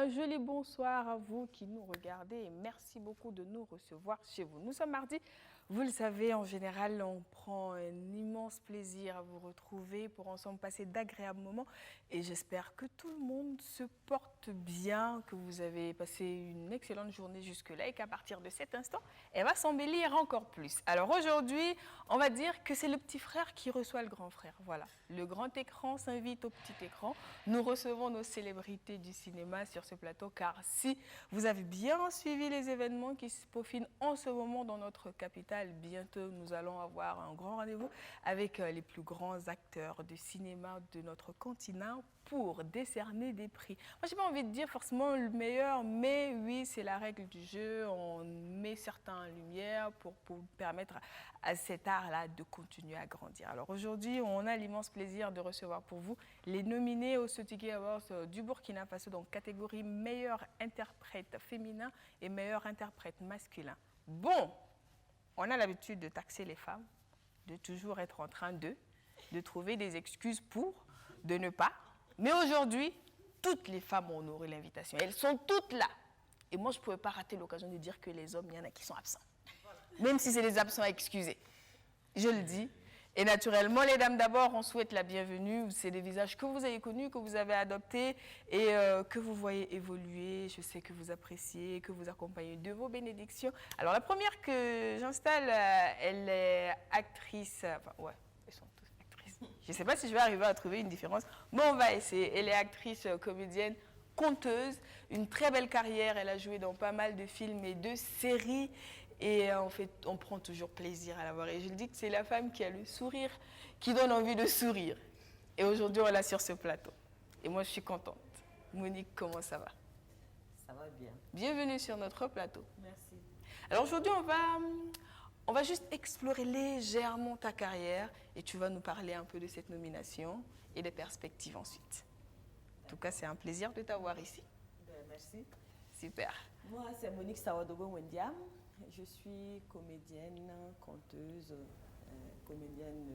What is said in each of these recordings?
un joli bonsoir à vous qui nous regardez et merci beaucoup de nous recevoir chez vous. Nous sommes mardi, vous le savez, en général, on prend un immense plaisir à vous retrouver pour ensemble passer d'agréables moments et j'espère que tout le monde se porte bien, que vous avez passé une excellente journée jusque-là et qu'à partir de cet instant, elle va s'embellir encore plus. Alors aujourd'hui, on va dire que c'est le petit frère qui reçoit le grand frère. Voilà, le grand écran s'invite au petit écran. Nous recevons nos célébrités du cinéma sur ce plateau car si vous avez bien suivi les événements qui se peaufinent en ce moment dans notre capitale, bientôt nous allons avoir un grand rendez-vous avec les plus grands acteurs de cinéma de notre continent pour décerner des prix. Moi, j'ai pas envie de dire forcément le meilleur, mais oui, c'est la règle du jeu. On met certains en lumière pour permettre à cet art-là de continuer à grandir. Alors aujourd'hui, on a l'immense plaisir de recevoir pour vous les nominés au Sotigui Awards du Burkina Faso, donc catégorie meilleur interprète féminin et meilleur interprète masculin. Bon, on a l'habitude de taxer les femmes, de toujours être en train de trouver des excuses pour, de ne pas. Mais aujourd'hui, toutes les femmes ont honoré l'invitation. Elles sont toutes là. Et moi, je ne pouvais pas rater l'occasion de dire que les hommes, il y en a qui sont absents. Même si c'est des absents excusés. Je le dis. Et naturellement, les dames d'abord, on souhaite la bienvenue. C'est des visages que vous avez connus, que vous avez adoptés et que vous voyez évoluer. Je sais que vous appréciez, que vous accompagnez de vos bénédictions. Alors, la première que j'installe, elle est actrice. Enfin, ouais, elles sont toutes actrices. Je ne sais pas si je vais arriver à trouver une différence, mais on va essayer. Elle est actrice, comédienne, conteuse, une très belle carrière. Elle a joué dans pas mal de films et de séries. Et en fait, on prend toujours plaisir à la voir. Et je le dis que c'est la femme qui a le sourire, qui donne envie de sourire. Et aujourd'hui, on l'a sur ce plateau. Et moi, je suis contente. Monique, comment ça va? Ça va bien. Bienvenue sur notre plateau. Merci. Alors aujourd'hui, on va juste explorer légèrement ta carrière. Et tu vas nous parler un peu de cette nomination et des perspectives ensuite. En tout cas, c'est un plaisir de t'avoir ici. Merci. Super. Moi, c'est Monique Sawadogo Wendiam. Je suis comédienne, conteuse, comédienne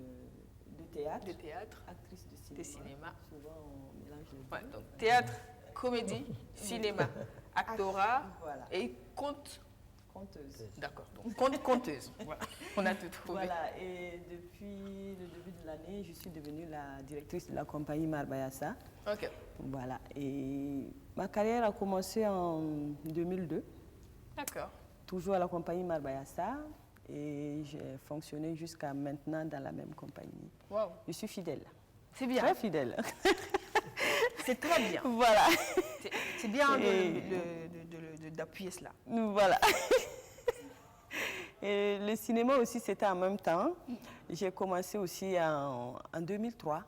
de théâtre. De théâtre. Actrice de cinéma. De cinéma. Souvent, on mélange les deux. Ouais, donc théâtre, comédie, cinéma, actorat voilà. Et Conteuse. D'accord, donc conteuse. Voilà, on a tout trouvé. Voilà, et depuis le début de l'année, je suis devenue la directrice de la compagnie Marbayassa. Ok. Voilà, et ma carrière a commencé en 2002. D'accord. Toujours à la compagnie Marbayassa et j'ai fonctionné jusqu'à maintenant dans la même compagnie. Wow. Je suis fidèle. C'est bien. Très fidèle. C'est très bien. Voilà. C'est bien d'appuyer cela. Voilà. Et le cinéma aussi, c'était en même temps. J'ai commencé aussi en 2003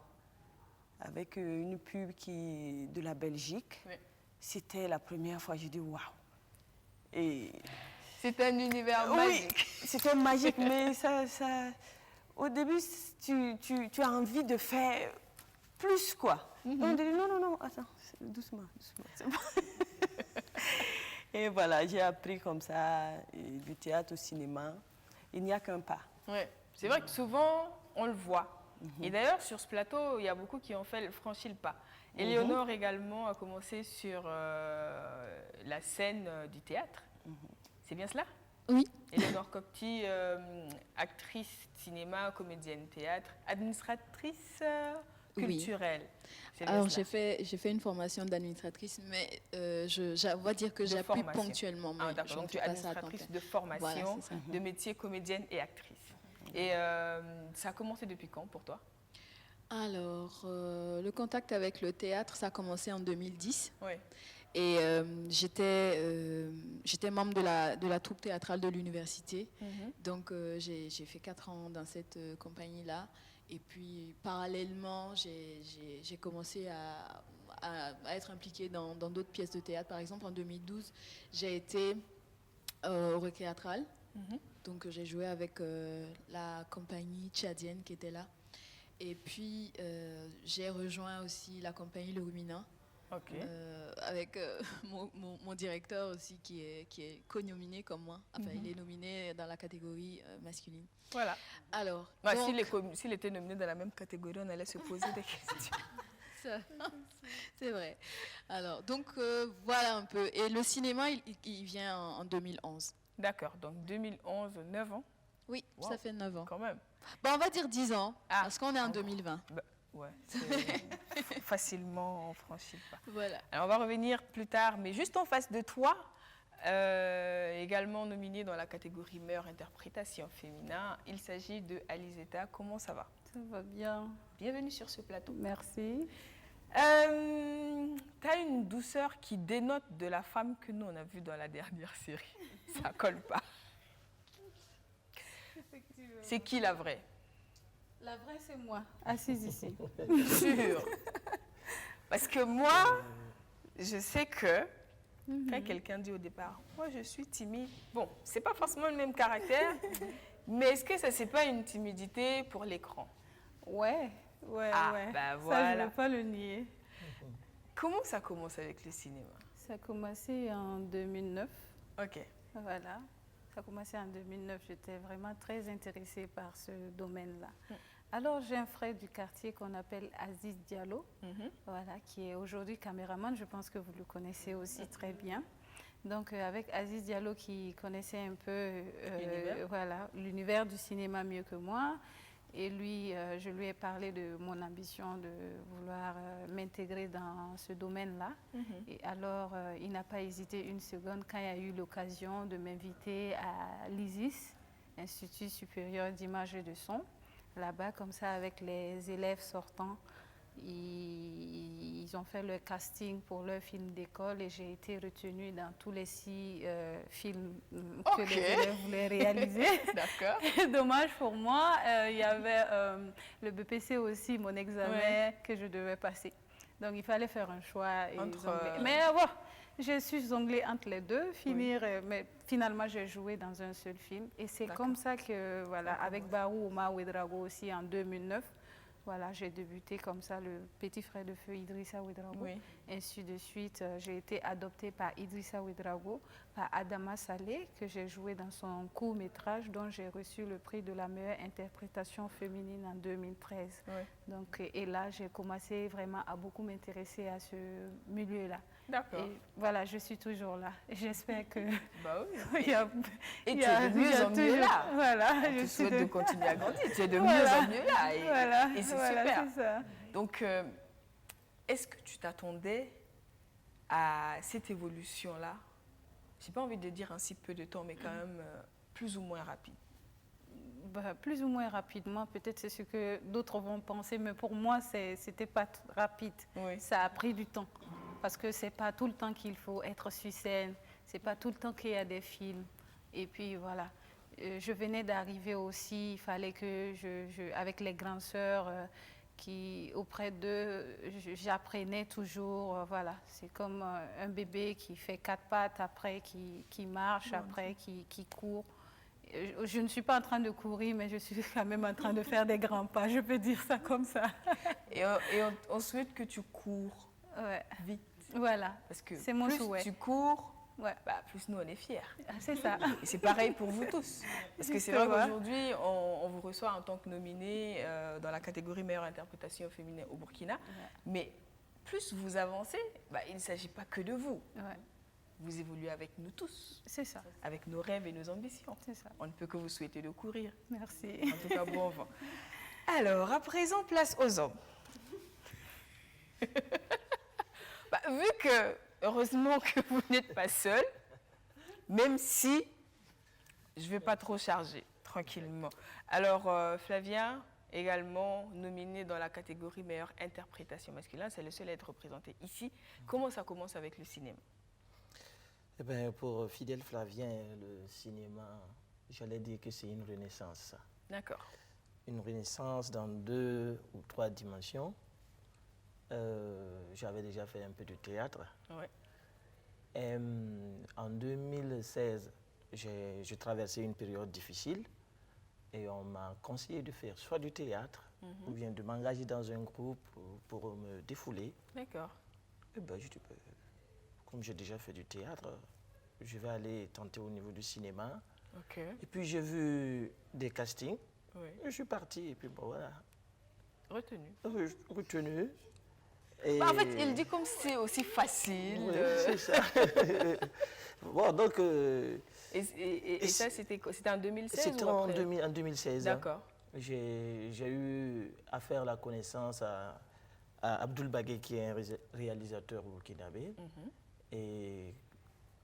avec une pub de la Belgique. Oui. C'était la première fois, j'ai dit waouh. Et c'est un univers magique. Oui, c'était magique, mais au début, tu as envie de faire plus, quoi. On dit non, attends, doucement. C'est bon. Et voilà, j'ai appris comme ça, du théâtre au cinéma. Il n'y a qu'un pas. Oui, c'est vrai que souvent, on le voit. Et d'ailleurs, sur ce plateau, il y a beaucoup qui ont franchi le pas. Éléonore également a commencé sur la scène du théâtre. C'est bien cela? Oui. Éléonore Copti, actrice cinéma, comédienne théâtre, administratrice culturelle. Oui. Alors j'ai fait une formation d'administratrice, mais on va dire que j'appuie ponctuellement. Ah, d'accord, donc tu es administratrice de formation, voilà, de métier comédienne et actrice. Et ça a commencé depuis quand pour toi? Alors, le contact avec le théâtre, ça a commencé en 2010. Oui. Et j'étais membre de la troupe théâtrale de l'université. Donc, j'ai fait 4 ans dans cette compagnie-là. Et puis, parallèlement, j'ai commencé à être impliquée dans d'autres pièces de théâtre. Par exemple, en 2012, j'ai été au Recréatral. Donc, j'ai joué avec la compagnie tchadienne qui était là. Et puis, j'ai rejoint aussi la compagnie Le Ruminant. Okay. Avec mon directeur aussi qui est co-nominé comme moi. Enfin, il est nominé dans la catégorie masculine. Voilà. Alors, bah, s'il était nominé dans la même catégorie, on allait se poser des questions. Ça, c'est vrai. Alors, donc, voilà un peu. Et le cinéma, il vient en 2011. D'accord, donc 2011, 9 ans Oui, Wow. ça fait 9 ans. quand même. Bon, on va dire 10 ans, Ah, parce qu'on est en encore. 2020. Bah, ouais, c'est facilement on franchit le pas. Voilà. Alors, on va revenir plus tard, mais juste en face de toi, également nominé dans la catégorie meilleure interprétation féminin, il s'agit de Alizeta. Comment ça va? Ça va bien. Bienvenue sur ce plateau. Merci. Tu as une douceur qui dénote de la femme que nous on a vue dans la dernière série. Ça colle pas. C'est qui la vraie? La vraie, c'est moi, assise ici. Sûr. Parce que moi, je sais que quand quelqu'un dit au départ, moi je suis timide, bon, c'est pas forcément le même caractère, mais est-ce que ça c'est pas une timidité pour l'écran? Ouais, ouais, Ah, ouais. bah Ça, je voilà. ne vais pas le nier. Comment ça commence avec le cinéma? Ça a commencé en 2009. Ok. Voilà. Ça a commencé en 2009. J'étais vraiment très intéressée par ce domaine-là. Alors, j'ai un frère du quartier qu'on appelle Aziz Diallo, voilà, qui est aujourd'hui caméraman. Je pense que vous le connaissez aussi très bien. Donc, avec Aziz Diallo qui connaissait un peu voilà, l'univers du cinéma mieux que moi. Et lui, je lui ai parlé de mon ambition de vouloir m'intégrer dans ce domaine-là. Et alors, il n'a pas hésité une seconde quand il a eu l'occasion de m'inviter à l'ISIS, Institut supérieur d'image et de son. Là-bas, comme ça, avec les élèves sortants, ils ont fait le casting pour leur film d'école et j'ai été retenue dans tous les 6 films que les élèves voulaient réaliser. D'accord. Dommage pour moi, il y avait le BPC aussi, mon examen que je devais passer. Donc il fallait faire un choix. Et mais bon, je suis jonglée entre les deux, mais finalement j'ai joué dans un seul film. Et c'est comme ça que, voilà, avec Barou Omar Ouedraogo aussi en 2009, voilà, j'ai débuté comme ça, le petit frère de feu Idrissa Ouedraogo. Ainsi de suite, j'ai été adoptée par Idrissa Ouedraogo, par Adama Saleh, que j'ai joué dans son court-métrage, dont j'ai reçu le prix de la meilleure interprétation féminine en 2013. Donc, et là, j'ai commencé vraiment à beaucoup m'intéresser à ce milieu-là. D'accord. Et voilà, je suis toujours là. J'espère que... Bah oui. il y a, et tu es de mieux en mieux là. Voilà, on te souhaite de continuer à grandir. Tu es de voilà. mieux en mieux là. Et, voilà, et c'est voilà, super. C'est ça. Donc, est-ce que tu t'attendais à cette évolution-là? Je n'ai pas envie de dire en si peu de temps, mais quand même plus ou moins rapide. Bah, plus ou moins rapidement, peut-être c'est ce que d'autres vont penser, mais pour moi, c'était pas rapide. Ça a pris du temps. Parce que c'est pas tout le temps qu'il faut être sur scène, c'est pas tout le temps qu'il y a des films. Et puis voilà, je venais d'arriver aussi, il fallait que avec les grandes sœurs, auprès d'eux, j'apprenais toujours, voilà. C'est comme un bébé qui fait 4 pattes, après qui marche, après qui court. Je ne suis pas en train de courir, mais je suis quand même en train de faire des grands pas, je peux dire ça comme ça. Et on souhaite que tu cours vite. Voilà, parce que c'est mon souhait. Plus tu cours, bah, plus nous on est fiers. C'est ça. Et c'est pareil pour vous tous. Parce que c'est vrai qu'aujourd'hui, on vous reçoit en tant que nominé dans la catégorie meilleure interprétation féminine au Burkina. Mais plus vous avancez, bah, il ne s'agit pas que de vous. Vous évoluez avec nous tous. C'est ça. Avec nos rêves et nos ambitions. C'est ça. On ne peut que vous souhaiter de courir. Merci. En tout cas, bon vent. Alors, à présent, place aux hommes. Bah, vu que, heureusement que vous n'êtes pas seul, même si je ne vais pas trop charger, tranquillement. Alors, Flavien, également nominé dans la catégorie meilleure interprétation masculine, c'est le seul à être représenté ici. Comment ça commence avec le cinéma? Eh bien, pour Fidèle Flavien, le cinéma, j'allais dire que c'est une renaissance. D'accord. Une renaissance dans 2 ou 3 dimensions. J'avais déjà fait un peu de théâtre. Et, en 2016, j'ai traversé une période difficile et on m'a conseillé de faire soit du théâtre ou bien de m'engager dans un groupe pour me défouler. D'accord. Et ben, je dis, comme j'ai déjà fait du théâtre, je vais aller tenter au niveau du cinéma. Et puis j'ai vu des castings. Je suis parti et puis bon, voilà. Retenu. Retenu. Et... Bah, en fait, il dit comme c'est aussi facile. Oui, c'est ça. Bon, donc... Et ça, c'était en 2016 C'était ou après? en 2016. D'accord. J'ai eu à faire la connaissance à Abdoul Bagué, qui est un réalisateur burkinabé, et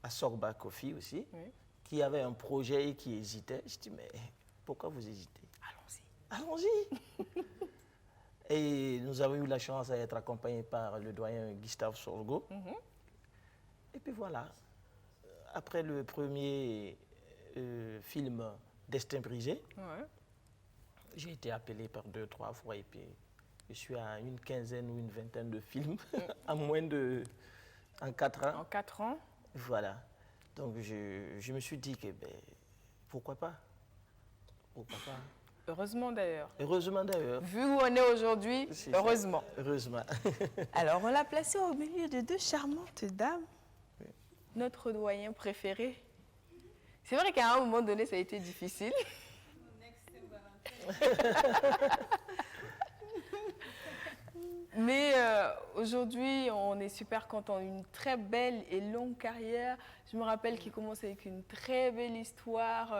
à Sorba Kofi aussi, qui avait un projet et qui hésitait. Je dis, mais pourquoi vous hésitez? Allons-y. Allons-y. Et nous avons eu la chance d'être accompagnés par le doyen Gustave Sorgo. Et puis voilà, après le premier film Destin brisé, j'ai été appelé par 2-3 fois et puis je suis à une quinzaine ou une vingtaine de films en 4 ans. En 4 ans. Voilà. Donc je me suis dit que pourquoi pas? Pourquoi pas? Heureusement d'ailleurs. Heureusement d'ailleurs. Vu où on est aujourd'hui, heureusement. Heureusement. Alors, on l'a placé au milieu de 2 charmantes dames. Notre doyen préféré. C'est vrai qu'à un moment donné, ça a été difficile. Mais aujourd'hui, on est super content. Une très belle et longue carrière. Je me rappelle qu'il commence avec une très belle histoire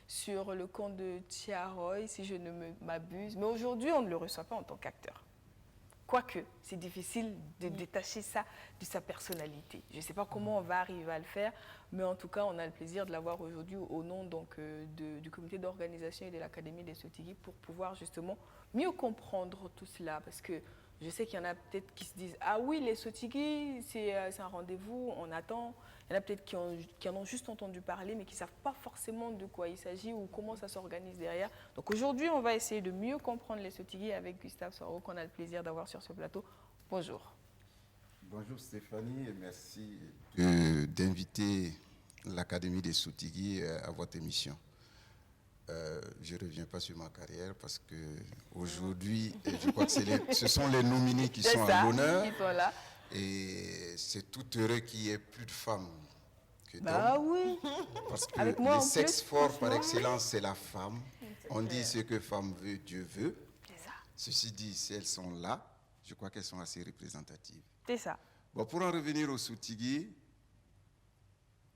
sur le compte de Tiaroy, si je ne m'abuse. Mais aujourd'hui, on ne le reçoit pas en tant qu'acteur. Quoique, c'est difficile de détacher ça de sa personnalité. Je ne sais pas comment on va arriver à le faire, mais en tout cas, on a le plaisir de l'avoir aujourd'hui au nom donc, du comité d'organisation et de l'Académie des Sotigui pour pouvoir justement mieux comprendre tout cela. Parce que je sais qu'il y en a peut-être qui se disent « Ah oui, les Sotigui, c'est un rendez-vous, on attend ». Il y en a peut-être qui en ont juste entendu parler, mais qui ne savent pas forcément de quoi il s'agit ou comment ça s'organise derrière. Donc aujourd'hui, on va essayer de mieux comprendre les Sotigui avec Gustave Soro, qu'on a le plaisir d'avoir sur ce plateau. Bonjour. Bonjour Stéphanie et merci d'inviter l'Académie des Sotigui à votre émission. Je ne reviens pas sur ma carrière parce qu'aujourd'hui, je crois que ce sont les nominés qui sont à l'honneur. Et c'est tout heureux qu'il y ait plus de femmes que d'hommes. Bah oui. Parce que le sexe fort par excellence, c'est la femme. On dit ce que femme veut, Dieu veut. Ceci dit, si elles sont là, je crois qu'elles sont assez représentatives. C'est ça. Bon, pour en revenir au Sotigui,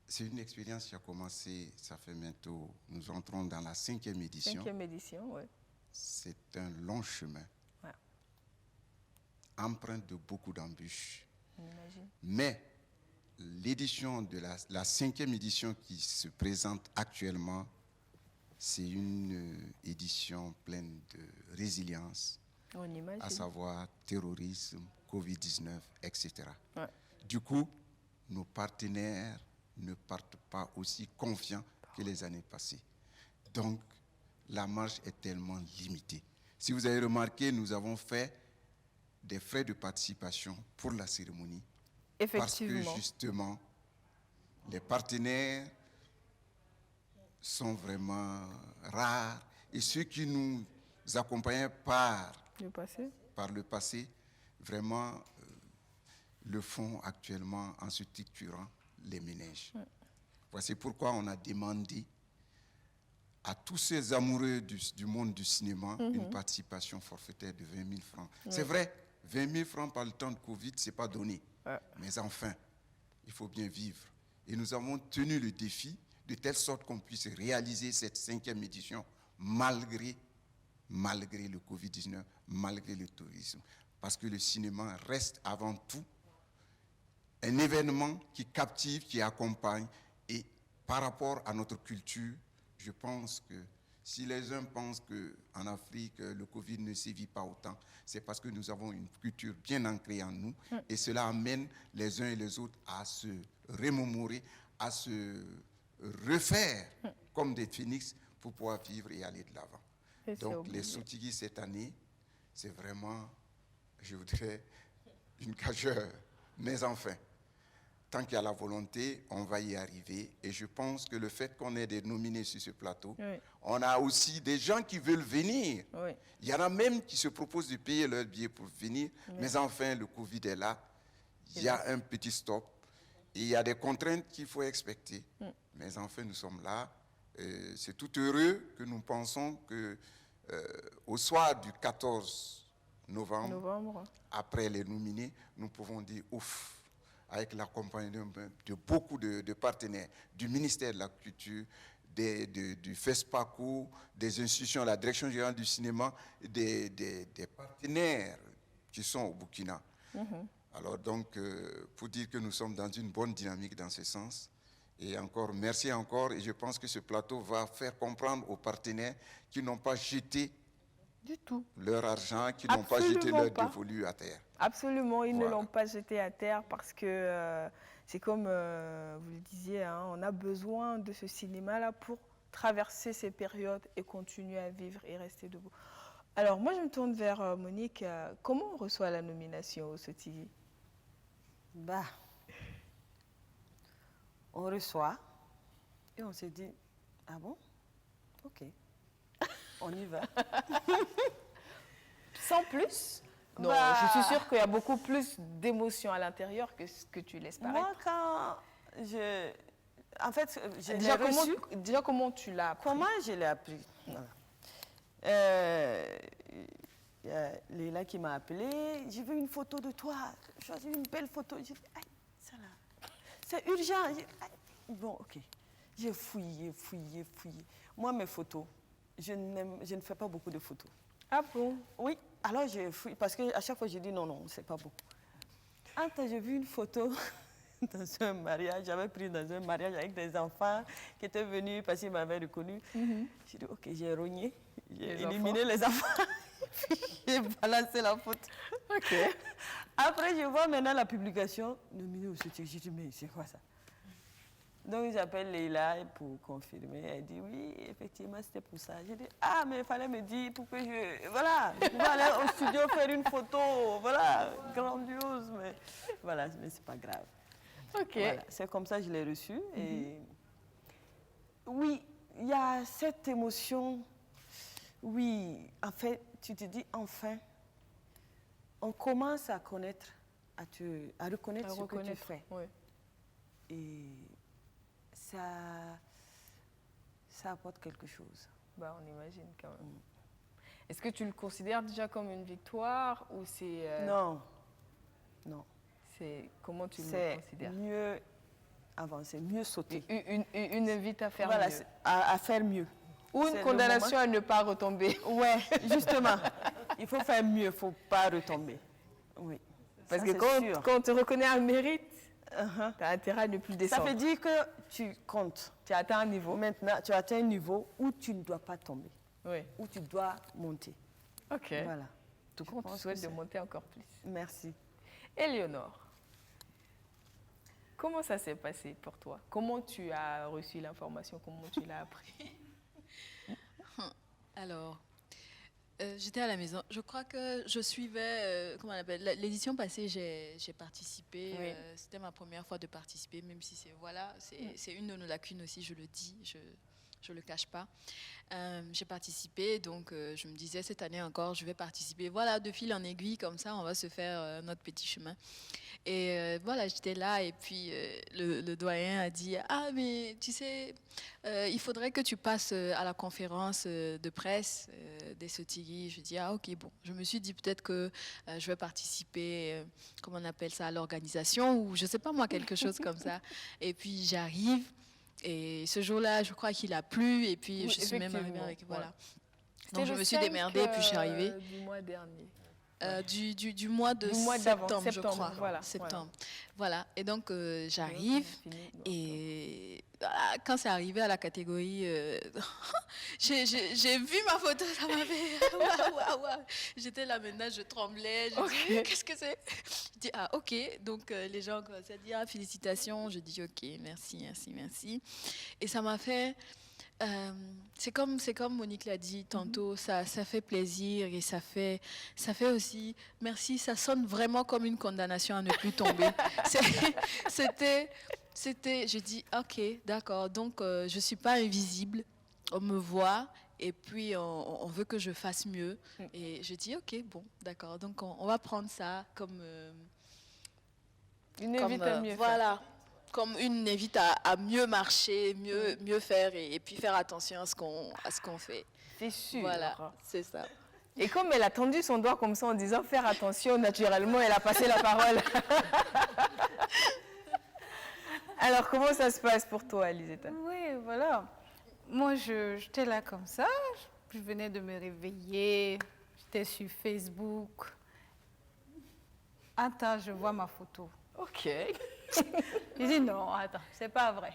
c'est une expérience qui a commencé, ça fait bientôt, nous entrons dans la 5e édition. 5e édition, oui. C'est un long chemin. Empreinte de beaucoup d'embûches. Mais l'édition de la 5e édition qui se présente actuellement, c'est une édition pleine de résilience, à savoir terrorisme, Covid-19, etc. Du coup, nos partenaires ne partent pas aussi confiants que les années passées. Donc, la marge est tellement limitée. Si vous avez remarqué, nous avons fait des frais de participation pour la cérémonie. Effectivement. Parce que justement, les partenaires sont vraiment rares et ceux qui nous accompagnaient par le passé vraiment le font actuellement en se structurant les ménages. Voici pourquoi on a demandé à tous ces amoureux du monde du cinéma une participation forfaitaire de 20 000 francs. C'est vrai, 20 000 francs par le temps de Covid, ce n'est pas donné. Mais enfin, il faut bien vivre. Et nous avons tenu le défi de telle sorte qu'on puisse réaliser cette 5e édition malgré le Covid-19, malgré le tourisme. Parce que le cinéma reste avant tout un événement qui captive, qui accompagne. Et par rapport à notre culture, je pense que si les uns pensent qu'en Afrique, le Covid ne sévit pas autant, c'est parce que nous avons une culture bien ancrée en nous. Et cela amène les uns et les autres à se remémorer, à se refaire comme des phénix pour pouvoir vivre et aller de l'avant. Donc les Sotigui cette année, c'est vraiment, je voudrais, une gageure. Mais enfin, tant qu'il y a la volonté, on va y arriver. Et je pense que le fait qu'on ait des nominés sur ce plateau, on a aussi des gens qui veulent venir. Il y en a même qui se proposent de payer leur billet pour venir. Mais enfin, le Covid est là. Il y a un petit stop. Et il y a des contraintes qu'il faut respecter. Mais enfin, nous sommes là. C'est tout heureux que nous pensons qu'au soir du 14 novembre. Après les nominés, nous pouvons dire ouf, avec l'accompagnement de beaucoup de partenaires, du ministère de la Culture, du FESPACO, des institutions, la Direction générale du cinéma, des partenaires qui sont au Burkina. Alors donc, pour dire que nous sommes dans une bonne dynamique dans ce sens. Et encore, merci encore. Et je pense que ce plateau va faire comprendre aux partenaires qui n'ont pas jeté du tout leur argent, qui n'ont pas jeté leur dévolu à terre. Absolument, ils ne l'ont pas jeté à terre parce que c'est comme vous le disiez, hein, on a besoin de ce cinéma-là pour traverser ces périodes et continuer à vivre et rester debout. Alors, moi, je me tourne vers Monique. Comment on reçoit la nomination au Sotigi? On reçoit et on se dit, ah bon? Ok, on y va. Sans plus? Non, je suis sûre qu'il y a beaucoup plus d'émotions à l'intérieur que ce que tu laisses paraître. Moi, quand je... En fait, je l'ai reçu. Déjà, comment tu l'as appris? Comment je l'ai appris? Voilà. Il y a Léla qui m'a appelée. J'ai vu une photo de toi. J'ai choisi une belle photo. J'ai dit, aïe, ça là. C'est urgent. Bon, ok. J'ai fouillé. Moi, mes photos, je ne fais pas beaucoup de photos. Ah bon? Oui. Alors, j'ai fouillé. Parce qu'à chaque fois, j'ai dit non, c'est pas bon. Quand j'ai vu une photo dans un mariage, j'avais pris dans un mariage avec des enfants qui étaient venus parce qu'ils m'avaient reconnu. J'ai dit, ok, j'ai rogné. J'ai éliminé les enfants. J'ai balancé la photo. Ok. Après, je vois maintenant la publication nominée au soutien. J'ai dit, mais c'est quoi ça? Donc, j'appelle Leïla pour confirmer. Elle dit, oui, effectivement, c'était pour ça. J'ai dit, ah, mais il fallait me dire pour que je... Voilà, je pouvais aller au studio faire une photo, voilà, grandiose. Mais voilà, mais c'est pas grave. Ok. Voilà, c'est comme ça que je l'ai reçu. Et oui, il y a cette émotion. Oui, en fait, tu te dis, enfin, on commence à connaître, à reconnaître ce que tu fais. Oui. Et ça apporte quelque chose. Bah, on imagine quand même. Est-ce que tu le considères déjà comme une victoire ou c'est... Non. Comment tu le considères? C'est mieux avancer, mieux sauter. Une invite à faire mieux. À faire mieux. Ou une condamnation à ne pas retomber. Ouais, justement. Il faut faire mieux, il ne faut pas retomber. Oui. Parce que quand on te reconnaît un mérite, tu as intérêt à ne plus descendre. Ça veut dire que tu comptes. Tu as atteint un niveau. Maintenant, tu as atteint un niveau où tu ne dois pas tomber. Oui. Où tu dois monter. Ok. Voilà. Tout compte, on te souhaite de monter encore plus. Merci. Éléonore, comment ça s'est passé pour toi? Comment tu as reçu l'information? Comment tu l'as appris? Alors, j'étais à la maison. Je crois que je suivais, comment on appelle, l'édition passée, j'ai participé. Oui. C'était ma première fois de participer, même si c'est une de nos lacunes aussi, je le dis, je le cache pas. J'ai participé, donc je me disais cette année encore, je vais participer. Voilà, de fil en aiguille, comme ça, on va se faire notre petit chemin. Et voilà, j'étais là et puis le doyen a dit « Ah, mais tu sais, il faudrait que tu passes à la conférence de presse des Sotigi. » Je dis « Ah, ok, bon. » Je me suis dit peut-être que je vais participer, comment on appelle ça, à l'organisation ou je sais pas moi, quelque chose comme ça. Et puis j'arrive et ce jour-là, je crois qu'il a plu et puis Oui, je suis même arrivée avec... Voilà. Ouais. Donc je me suis démerdée et puis je suis arrivée. Du mois dernier. Du mois de septembre, je crois. Voilà, septembre. Voilà. Et donc, j'arrive. Et voilà, quand c'est arrivé à la catégorie, j'ai vu ma photo, ça m'a fait waouh. J'étais là maintenant, je tremblais. Je dis, qu'est-ce que c'est? Je dis, ah, ok. Donc, les gens commençaient à dire, ah, félicitations. Je dis, ok, merci. Et ça m'a fait... c'est comme Monique l'a dit tantôt, ça fait plaisir et ça fait aussi, merci, ça sonne vraiment comme une condamnation à ne plus tomber. C'était, je dis, ok, d'accord, donc je ne suis pas invisible, on me voit et puis on veut que je fasse mieux. Et je dis, ok, bon, d'accord, donc on va prendre ça comme... une invite à mieux voilà. faire. Comme une invite à mieux marcher, mieux faire et puis faire attention à ce qu'on fait. C'est sûr. Voilà, c'est ça. Et comme elle a tendu son doigt comme ça en disant faire attention, naturellement, elle a passé la parole. Alors, comment ça se passe pour toi, Lisetta? Oui, voilà. Moi, j'étais là comme ça. Je venais de me réveiller. J'étais sur Facebook. Attends, je vois ma photo. Ok. Je dis non, attends, c'est pas vrai.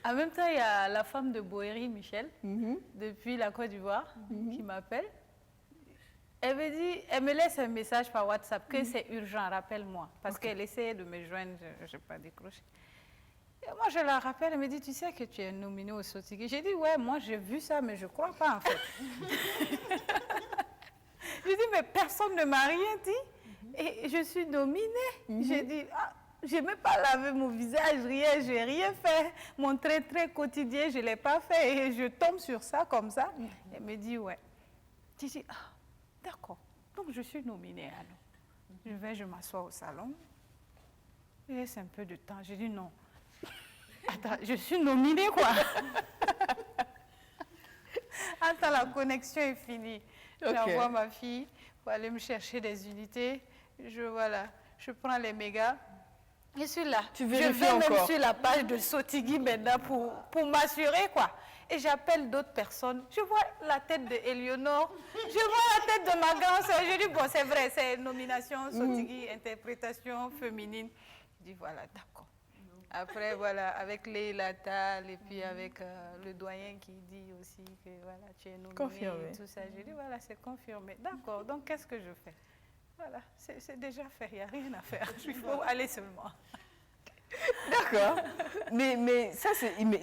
En même temps, il y a la femme de Boéry, Michel, depuis la Côte d'Ivoire, qui m'appelle. Elle me laisse un message par WhatsApp que c'est urgent, rappelle-moi. Parce qu'elle essayait de me joindre, je n'ai pas décroché. Et moi, je la rappelle, elle me dit, tu sais que tu es nominée au Sotigui. J'ai dit, ouais, moi, j'ai vu ça, mais je ne crois pas, en fait. J'ai dit, mais personne ne m'a rien dit. Et je suis nominée. J'ai dit, ah, je n'ai même pas lavé mon visage, rien, je n'ai rien fait. Mon trait très quotidien, je ne l'ai pas fait. Et je tombe sur ça comme ça. Elle me dit, ouais. J'ai dit, ah, d'accord. Donc, je suis nominée, alors. Je m'assois au salon. Il laisse un peu de temps. J'ai dit, non. Attends, je suis nominée, quoi. Attends, la connexion est finie. Okay. J'envoie ma fille pour aller me chercher des unités. Je prends les mégas. Je suis là. Tu vérifies encore. Je vais même sur la page de Sotigui maintenant pour m'assurer, quoi. Et j'appelle d'autres personnes. Je vois la tête de Éléonore. Je vois la tête de ma grand-sœur. Je dis, bon, c'est vrai, c'est nomination Sotigui, interprétation féminine. Je dis, voilà, d'accord. Après, voilà, avec Leila Tal et puis avec le doyen qui dit aussi que voilà, tu es nominée confirmé. Et tout ça. Je dis, voilà, c'est confirmé. D'accord, donc qu'est-ce que je fais? Voilà, c'est déjà fait, il n'y a rien à faire. Il faut aller seulement. D'accord. Mais ça,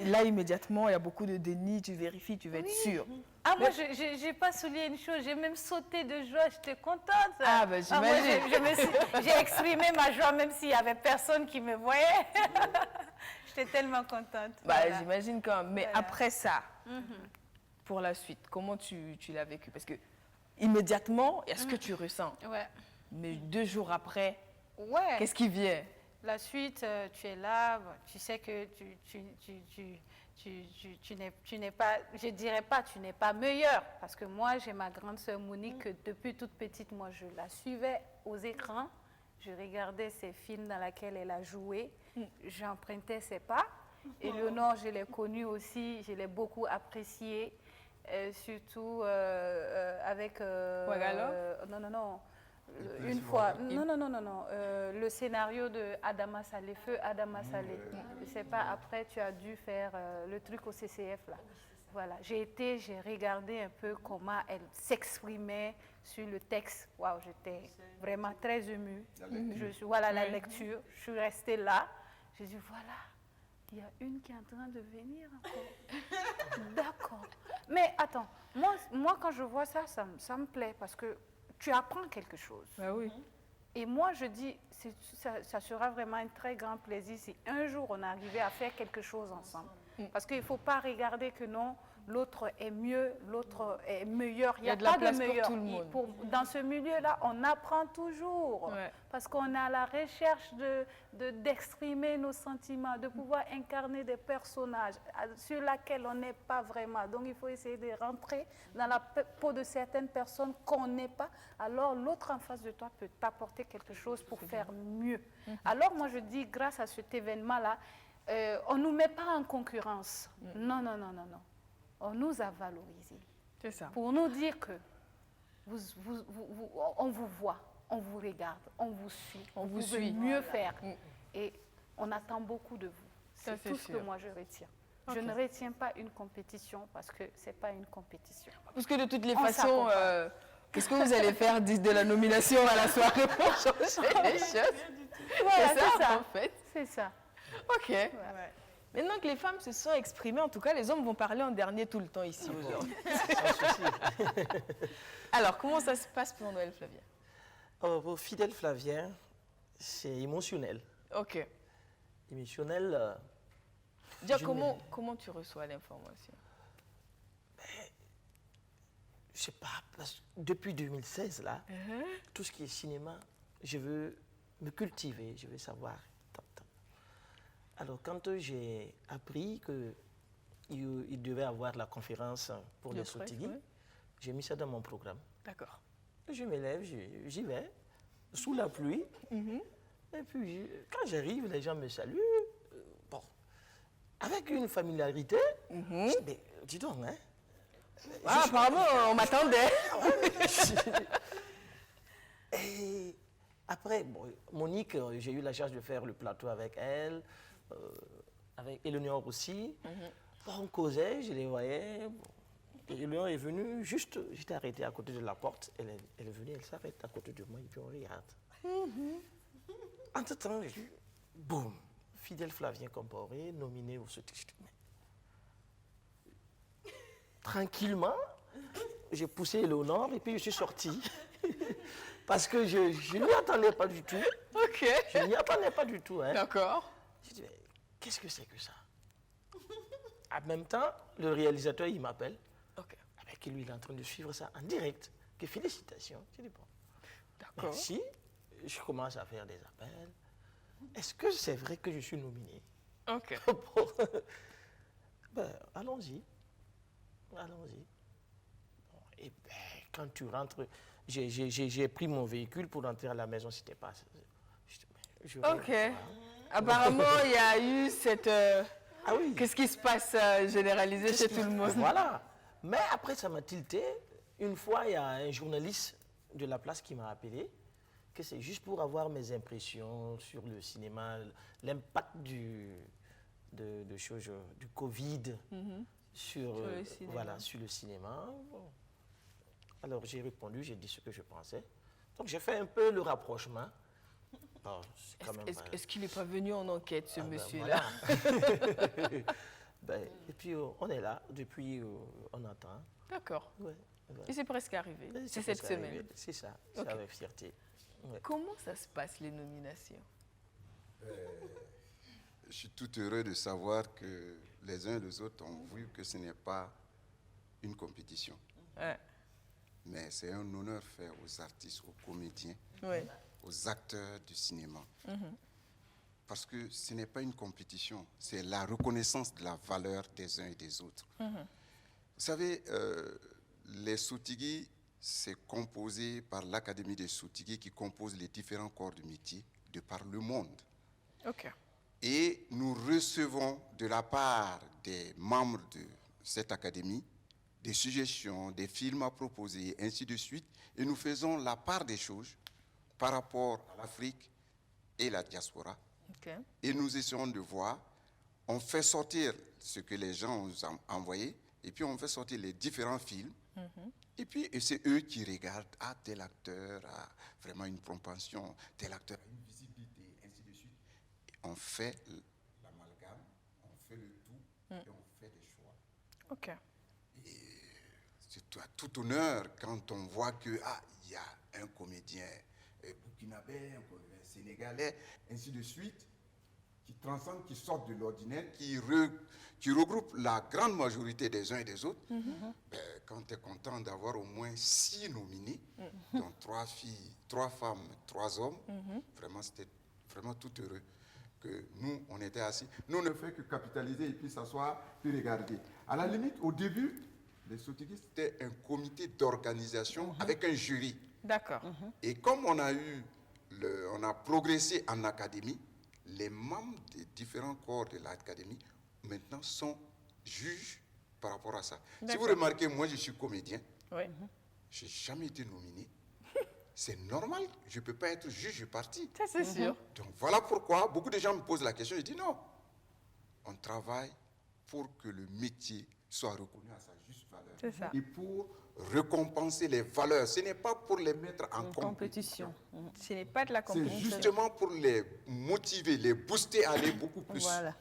là, immédiatement, il y a beaucoup de déni, tu vérifies, tu vas être sûre. Ah, moi, je n'ai pas souligné une chose, j'ai même sauté de joie, j'étais contente. Ah, ben j'imagine. J'ai exprimé ma joie, même s'il n'y avait personne qui me voyait. J'étais tellement contente. Bah, voilà. J'imagine quand même. Mais voilà. Après ça, pour la suite, comment tu l'as vécu? Parce que immédiatement, il y a ce que tu ressens. Ouais. Mais 2 jours après, qu'est-ce qui vient? La suite, tu es là, tu sais que tu n'es pas, je dirais pas, tu n'es pas meilleure. Parce que moi, j'ai ma grande sœur Monique, que depuis toute petite, moi, je la suivais aux écrans. Je regardais ses films dans lesquels elle a joué. J'empruntais ses pas. Éléonore, je l'ai connue aussi, je l'ai beaucoup appréciée. Surtout avec... non. Une fois, non. Le scénario de Adama Saleh, Feu Adama Saleh. Je ne sais pas, après tu as dû faire le truc au CCF là. Voilà, j'ai regardé un peu comment elle s'exprimait sur le texte. Waouh, j'étais vraiment très émue. Voilà la lecture, je suis restée là. J'ai dit voilà, il y a une qui est en train de venir encore. D'accord. Mais attends, moi quand je vois ça, ça me plaît parce que tu apprends quelque chose. Ben oui. Et moi, je dis, ça sera vraiment un très grand plaisir si un jour on arrivait à faire quelque chose ensemble. Parce qu'il ne faut pas regarder que non, l'autre est mieux, l'autre est meilleur. Il n'y a pas de meilleur. Pour tout le monde. Dans ce milieu-là, on apprend toujours. Ouais. Parce qu'on est à la recherche d'exprimer nos sentiments, de pouvoir incarner des personnages sur lesquels on n'est pas vraiment. Donc, il faut essayer de rentrer dans la peau de certaines personnes qu'on n'est pas. Alors, l'autre en face de toi peut t'apporter quelque chose pour faire mieux. Alors, moi, je dis, grâce à cet événement-là, on ne nous met pas en concurrence. Non. On nous a valorisés. C'est ça. Pour nous dire que on vous voit, on vous regarde, on vous suit, on vous suit mieux faire. Et on attend beaucoup de vous. C'est tout ce que moi je retiens. Okay. Je ne retiens pas une compétition parce que ce n'est pas une compétition. Parce que de toutes les façons, qu'est-ce que vous allez faire de la nomination à la soirée pour changer les choses? Voilà, c'est ça. En fait. C'est ça. Ok. Ouais. Maintenant que les femmes se sont exprimées, en tout cas, les hommes vont parler en dernier tout le temps ici aujourd'hui. Alors, comment ça se passe pour Noël Flavien? Pour Fidèle Flavien, c'est émotionnel. Ok. Émotionnel. Déjà, comment tu reçois l'information? Je ne sais pas, parce que depuis 2016, là, tout ce qui est cinéma, je veux me cultiver, je veux savoir. Alors, quand j'ai appris qu'il devait avoir la conférence pour le Sotigui, J'ai mis ça dans mon programme. D'accord. Je m'élève, j'y vais, sous la pluie. Et puis, quand j'arrive, les gens me saluent. Bon, avec une familiarité. Je dis, mais dis donc, hein. Ah, apparemment, on m'attendait. Et après, bon, Monique, j'ai eu la chance de faire le plateau avec elle, avec Éléonore aussi. Bon, on causait, je les voyais. Bon. Et Éléonore est venue, juste, j'étais arrêté à côté de la porte. Elle est venue, elle s'arrête à côté de moi et puis on regarde. Entre-temps, boum, Fidèle Flavien Compaoré, nominé au Sotic. Tranquillement, j'ai poussé Éléonore et puis je suis sorti. Parce que je ne m'y attendais pas du tout. Ok. Je ne m'y attendais pas du tout. Hein. D'accord. Je dis, mais qu'est-ce que c'est que ça? En même temps, le réalisateur, il m'appelle. Ok. Avec lui, il est en train de suivre ça en direct. Que félicitations. Je dis, bon. D'accord. Merci. Je commence à faire des appels. Est-ce que c'est vrai que je suis nominé? Ok. Bon. Ben, allons-y. Allons-y. Bon, et ben, quand tu rentres, j'ai pris mon véhicule pour rentrer à la maison, c'était pas... Ok. Apparemment, il y a eu cette... Ah oui. Qu'est-ce qui se passe généralisé chez tout le monde? Voilà. Mais après, ça m'a tilté. Une fois, il y a un journaliste de la place qui m'a appelé, que c'est juste pour avoir mes impressions sur le cinéma, l'impact du Covid sur le cinéma. Bon. Alors, j'ai répondu, j'ai dit ce que je pensais. Donc, j'ai fait un peu le rapprochement. Bon, est-ce qu'il n'est pas venu en enquête, ce monsieur-là? Ben, et puis, on est là, depuis, on attend. D'accord. Ouais, et c'est presque arrivé, c'est cette semaine. C'est ça, c'est avec fierté. Ouais. Comment ça se passe, les nominations? Je suis tout heureux de savoir que les uns et les autres ont vu que ce n'est pas une compétition. Ouais. Mais c'est un honneur fait aux artistes, aux comédiens, aux acteurs du cinéma. Parce que ce n'est pas une compétition, c'est la reconnaissance de la valeur des uns et des autres. Vous savez, les Sotigui, c'est composé par l'Académie des Sotigui qui compose les différents corps de métier de par le monde. Ok. Et nous recevons de la part des membres de cette académie des suggestions, des films à proposer, ainsi de suite. Et nous faisons la part des choses par rapport à l'Afrique et la diaspora. Okay. Et nous essayons de voir, on fait sortir ce que les gens nous ont envoyé, et puis on fait sortir les différents films. Et puis c'est eux qui regardent, tel acteur a vraiment une propension, tel acteur a une visibilité, ainsi de suite. Et on fait l'amalgame, on fait le tout, et on fait des choix. Ok. C'est à tout honneur quand on voit que il y a un comédien burkinabé, un comédien sénégalais, ainsi de suite, qui transcende, qui sort de l'ordinaire, qui regroupe la grande majorité des uns et des autres. Quand tu es content d'avoir au moins 6 nominés, dont 3 filles, 3 femmes, 3 hommes, vraiment c'était vraiment tout heureux que nous, on était assis. Nous, on ne fait que capitaliser et puis s'asseoir, puis regarder. À la limite, au début, les Sotigui, c'était un comité d'organisation avec un jury. D'accord. Et comme on a progressé en académie, les membres des différents corps de l'académie maintenant sont juges par rapport à ça. Si vous remarquez, moi je suis comédien, je n'ai jamais été nominé. C'est normal, je ne peux pas être juge parti. Ça c'est sûr. Donc voilà pourquoi beaucoup de gens me posent la question, je dis non. On travaille pour que le métier soit reconnu à sa juste valeur. C'est ça. Et pour récompenser les valeurs. Ce n'est pas pour les mettre en compétition. Ce n'est pas de la compétition. C'est justement pour les motiver, les booster à aller beaucoup plus. Voilà.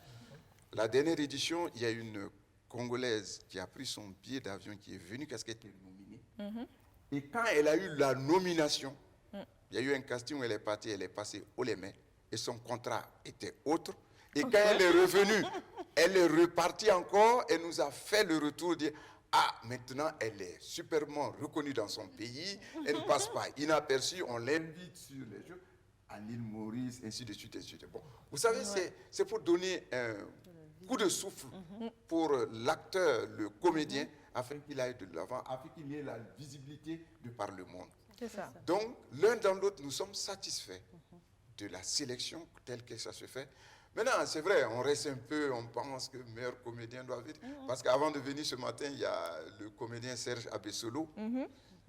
La dernière édition, il y a une Congolaise qui a pris son billet d'avion, qui est venue parce qu'elle était nominée. Et quand elle a eu la nomination, il y a eu un casting où elle est partie, elle est passée haut les mains, et son contrat était autre. Et quand elle est revenue, elle est repartie encore et nous a fait le retour, dire maintenant elle est superbement reconnue dans son pays, elle ne passe pas inaperçue, on l'invite sur les jeux, à l'île Maurice, ainsi de suite, ainsi de suite. Bon, vous savez, c'est pour donner un coup de souffle pour l'acteur, le comédien, afin qu'il aille de l'avant, afin qu'il ait la visibilité de par le monde. C'est ça. Donc, l'un dans l'autre, nous sommes satisfaits de la sélection telle que ça se fait. Maintenant, c'est vrai, on reste un peu, on pense que le meilleur comédien doit venir. Parce qu'avant de venir ce matin, il y a le comédien Serge Abessolo,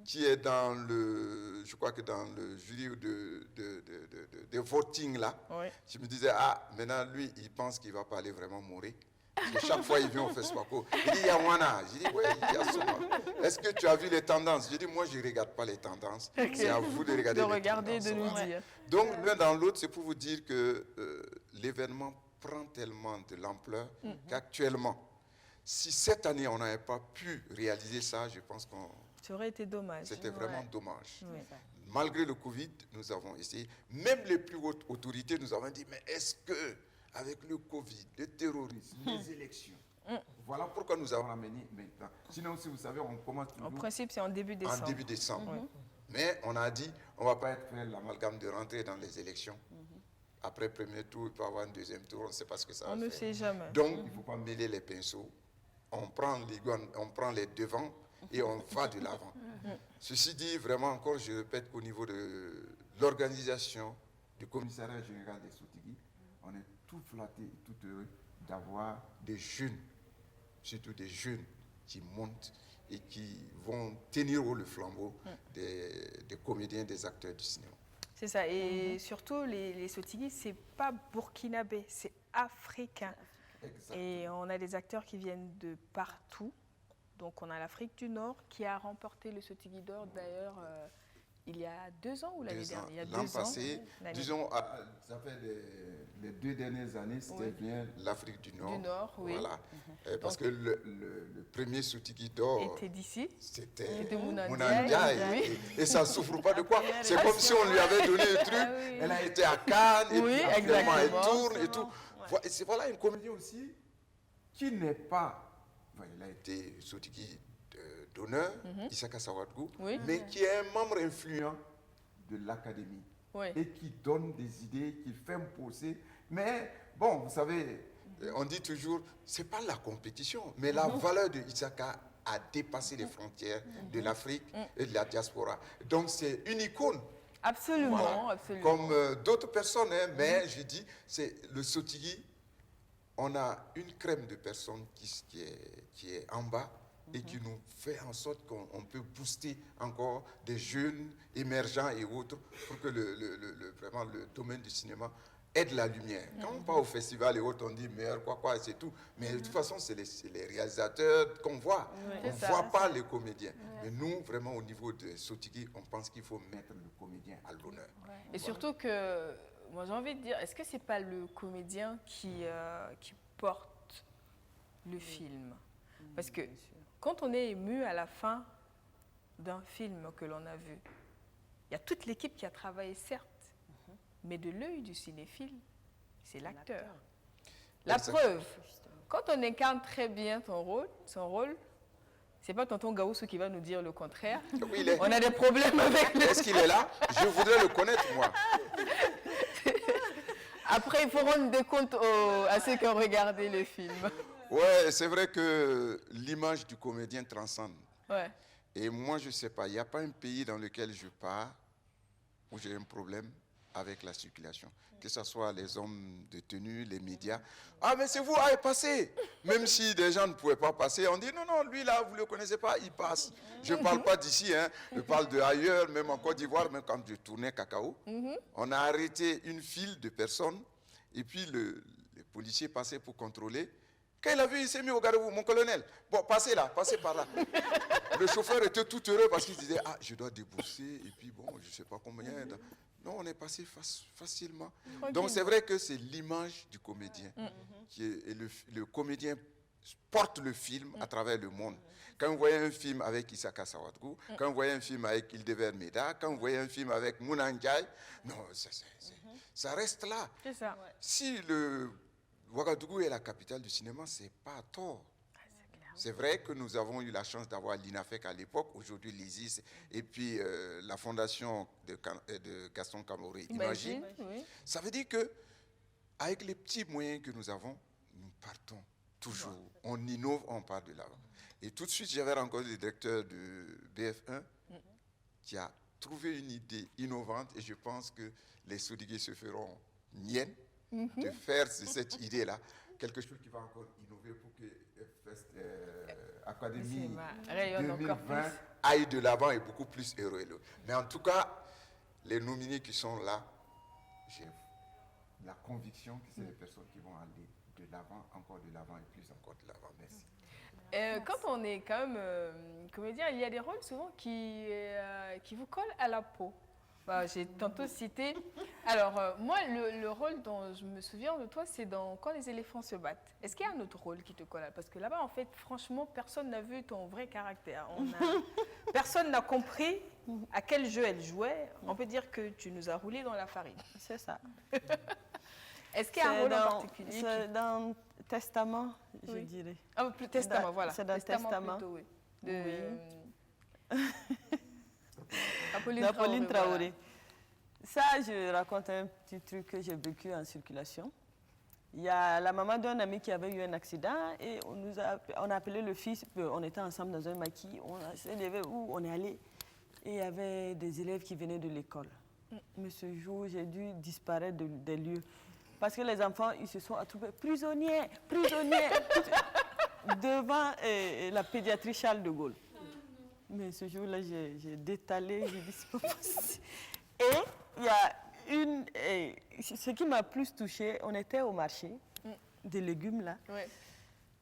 qui est dans le, je crois que dans le jury de voting là. Oui. Je me disais, maintenant lui, il pense qu'il va pas aller vraiment mourir. Parce que chaque fois, il vient au FESPACO. Il dit, Yawana. Je dis, oui, il y a Soma. Est-ce que tu as vu les tendances? Je dis, moi, je ne regarde pas les tendances. Okay. C'est à vous de regarder les tendances. De nous dire. Donc, l'un dans l'autre, c'est pour vous dire que l'événement prend tellement de l'ampleur qu'actuellement, si cette année, on n'avait pas pu réaliser ça, je pense qu'on... Ça aurait été dommage. C'était vraiment dommage. Oui. Malgré le Covid, nous avons essayé. Même les plus hautes autorités nous avons dit, mais est-ce que, avec le Covid, le terrorisme, les élections, voilà pourquoi nous avons amené maintenant. Sinon, si vous savez, on commence toujours... En principe, c'est en début décembre. En début décembre. Mais on a dit, on ne va pas faire l'amalgame de rentrer dans les élections. Après le premier tour, il peut y avoir un deuxième tour, on ne sait pas ce que ça va faire. On ne sait jamais. Donc, il ne faut pas mêler les pinceaux. On prend les devants et on va de l'avant. Ceci dit, vraiment encore, je répète, au niveau de l'organisation du commissariat général des Sotigui, on est tout flatté et tout heureux d'avoir des jeunes, surtout des jeunes qui montent et qui vont tenir haut le flambeau des comédiens, des acteurs du cinéma. C'est ça, et surtout les Sotigui, ce n'est pas burkinabé, c'est africain. Exactement. Et on a des acteurs qui viennent de partout. Donc on a l'Afrique du Nord qui a remporté le Sotigui d'or d'ailleurs il y a 2 ans ou l'année dernière? L'an passé, disons, ça fait les 2 dernières années, c'était bien l'Afrique du Nord. Du Nord, oui. Voilà. Parce que le premier Sotigui d'or était d'ici. C'était Mounandiaï. Et ça ne souffre pas de quoi. C'est comme si on lui avait donné un truc. Elle a été à Cannes, et puis actuellement elle tourne et tout. Voilà une comédie aussi qui n'est pas... Il a été Sotigui d'honneur, Isaka Sawadgou, mais qui est un membre influent de l'académie et qui donne des idées, qui fait imposer. Mais bon, vous savez, on dit toujours, ce n'est pas la compétition, mais la valeur de Isaka a dépassé les frontières de l'Afrique et de la diaspora. Donc c'est une icône. Absolument, voilà. Absolument. Comme d'autres personnes, mais je dis, c'est le Sotigui. On a une crème de personnes qui est en bas et qui nous fait en sorte qu'on peut booster encore des jeunes émergents et autres pour que vraiment le domaine du cinéma ait de la lumière. Quand on part au festival et autres, on dit meilleur quoi, c'est tout. Mais de toute façon, c'est les réalisateurs qu'on voit. On ne voit pas les comédiens. Mais nous, vraiment, au niveau de Sotigui, on pense qu'il faut mettre le comédien à l'honneur. Et surtout que... Moi, j'ai envie de dire, est-ce que ce n'est pas le comédien qui porte le film? Parce que quand on est ému à la fin d'un film que l'on a vu, il y a toute l'équipe qui a travaillé, certes, mais de l'œil du cinéphile, c'est l'acteur. La preuve, quand on incarne très bien son rôle, c'est pas tonton Gaoussou qui va nous dire le contraire. Oui, on a des problèmes avec lui. Est-ce qu'il est là? Je voudrais le connaître, moi. Après, ils feront des comptes à ceux qui ont regardé le film. Ouais, c'est vrai que l'image du comédien transcende. Ouais. Et moi, je ne sais pas, il n'y a pas un pays dans lequel je pars où j'ai un problème avec la circulation. Que ce soit les hommes de tenue, les médias. Ah, mais c'est vous, passez. Même si des gens ne pouvaient pas passer, on dit non, lui là, vous ne le connaissez pas, il passe. Je ne parle pas d'ici, je parle d'ailleurs, même en Côte d'Ivoire, même quand je tournais Cacao. On a arrêté une file de personnes et puis le policier passait pour contrôler. Quand il a vu, il s'est mis au garde-à-vous, mon colonel. Bon, passez là, passez par là. Le chauffeur était tout heureux parce qu'il disait, je dois débourser, et puis bon, je ne sais pas combien. Non, on est passé facilement. Tranquille. Donc c'est vrai que c'est l'image du comédien. Et le comédien porte le film à travers le monde. Quand vous voyez un film avec Isaka Sawadgou, quand vous voyez un film avec Hildever Meda, quand vous voyez un film avec Mounandiaï, non, ça reste là. C'est ça. Si le Ouagadougou est la capitale du cinéma, ce n'est pas à tort. C'est vrai que nous avons eu la chance d'avoir l'INAFEC à l'époque, aujourd'hui l'ISIS, et puis la fondation de Gaston Camoré, Imagine. Oui. Ça veut dire qu'avec les petits moyens que nous avons, nous partons toujours. On innove, on part de l'avant. Et tout de suite, j'avais rencontré le directeur de BF1 qui a trouvé une idée innovante et je pense que les Sodigués se feront miennes de faire de cette idée-là quelque chose qui va encore innover pour que Académie 2020 aille de l'avant et beaucoup plus heureux. Mais en tout cas, les nominés qui sont là, j'ai la conviction que c'est les personnes qui vont aller de l'avant, encore de l'avant et plus encore de l'avant. Merci. Quand on est quand même comédien, il y a des rôles souvent qui vous collent à la peau. J'ai tantôt cité. Alors, moi, le rôle dont je me souviens de toi, c'est dans Quand les éléphants se battent. Est-ce qu'il y a un autre rôle qui te colle? Parce que là-bas, en fait, franchement, personne n'a vu ton vrai caractère. Personne n'a compris à quel jeu elle jouait. On peut dire que tu nous as roulé dans la farine. C'est ça. Est-ce qu'il y a un rôle en particulier C'est dans Testament, je dirais. Ah, plus Testament, voilà. C'est dans Testament. Plutôt, oui. Apolline Traoré. Ça, je raconte un petit truc que j'ai vécu en circulation. Il y a la maman d'un ami qui avait eu un accident et on a appelé le fils. On était ensemble dans un maquis. On s'est levé où on est allé. Et il y avait des élèves qui venaient de l'école. Mais ce jour, j'ai dû disparaître des lieux. Parce que les enfants, ils se sont retrouvés prisonniers devant la pédiatrie Charles de Gaulle. Mais ce jour-là, j'ai détalé, j'ai dit, c'est pas possible. Et il y a ce qui m'a plus touchée, on était au marché des légumes là. Ouais.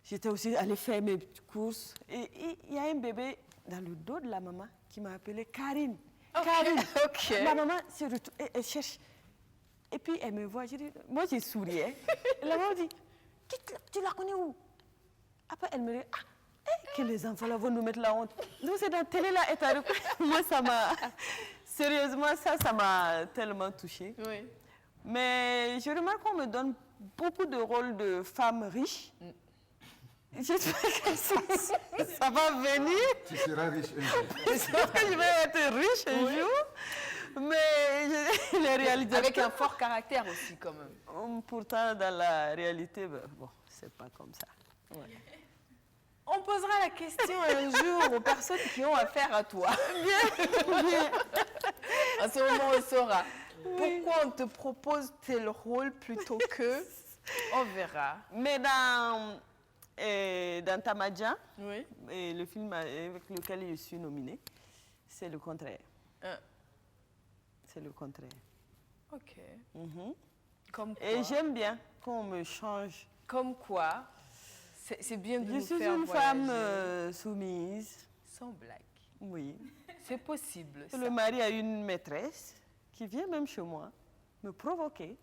J'étais aussi allée faire mes courses. Et il y a un bébé dans le dos de la maman qui m'a appelée Karine. Karine. Okay. La maman se retourne, elle cherche. Et puis elle me voit, moi j'ai souri. Et la maman dit, tu la connais où? Après elle me dit, que les enfants là vont nous mettre la honte. Nous c'est dans la télé là. Moi ça m'a, sérieusement ça m'a tellement touchée. Oui. Mais je remarque qu'on me donne beaucoup de rôles de femmes riches. J'espère que ça va venir. Tu seras riche un jour. J'espère que je vais être riche un jour. Mais les réalisateurs... Avec un fort caractère aussi, quand même. Pourtant, dans la réalité, bon, c'est pas comme ça. Ouais. On posera la question un jour aux personnes qui ont affaire à toi. Bien. À ce moment, on saura. Oui. Pourquoi on te propose tel rôle plutôt que... On verra. Mais dans Tamadja, oui. Le film avec lequel je suis nominée, c'est le contraire. C'est le contraire. Ok. Comme quoi? Et j'aime bien qu'on me change. Comme quoi? C'est bien de nous faire voyager. Je suis une femme soumise. Sans blague. Oui. C'est possible. Ça. Le mari a une maîtresse qui vient même chez moi me provoquer.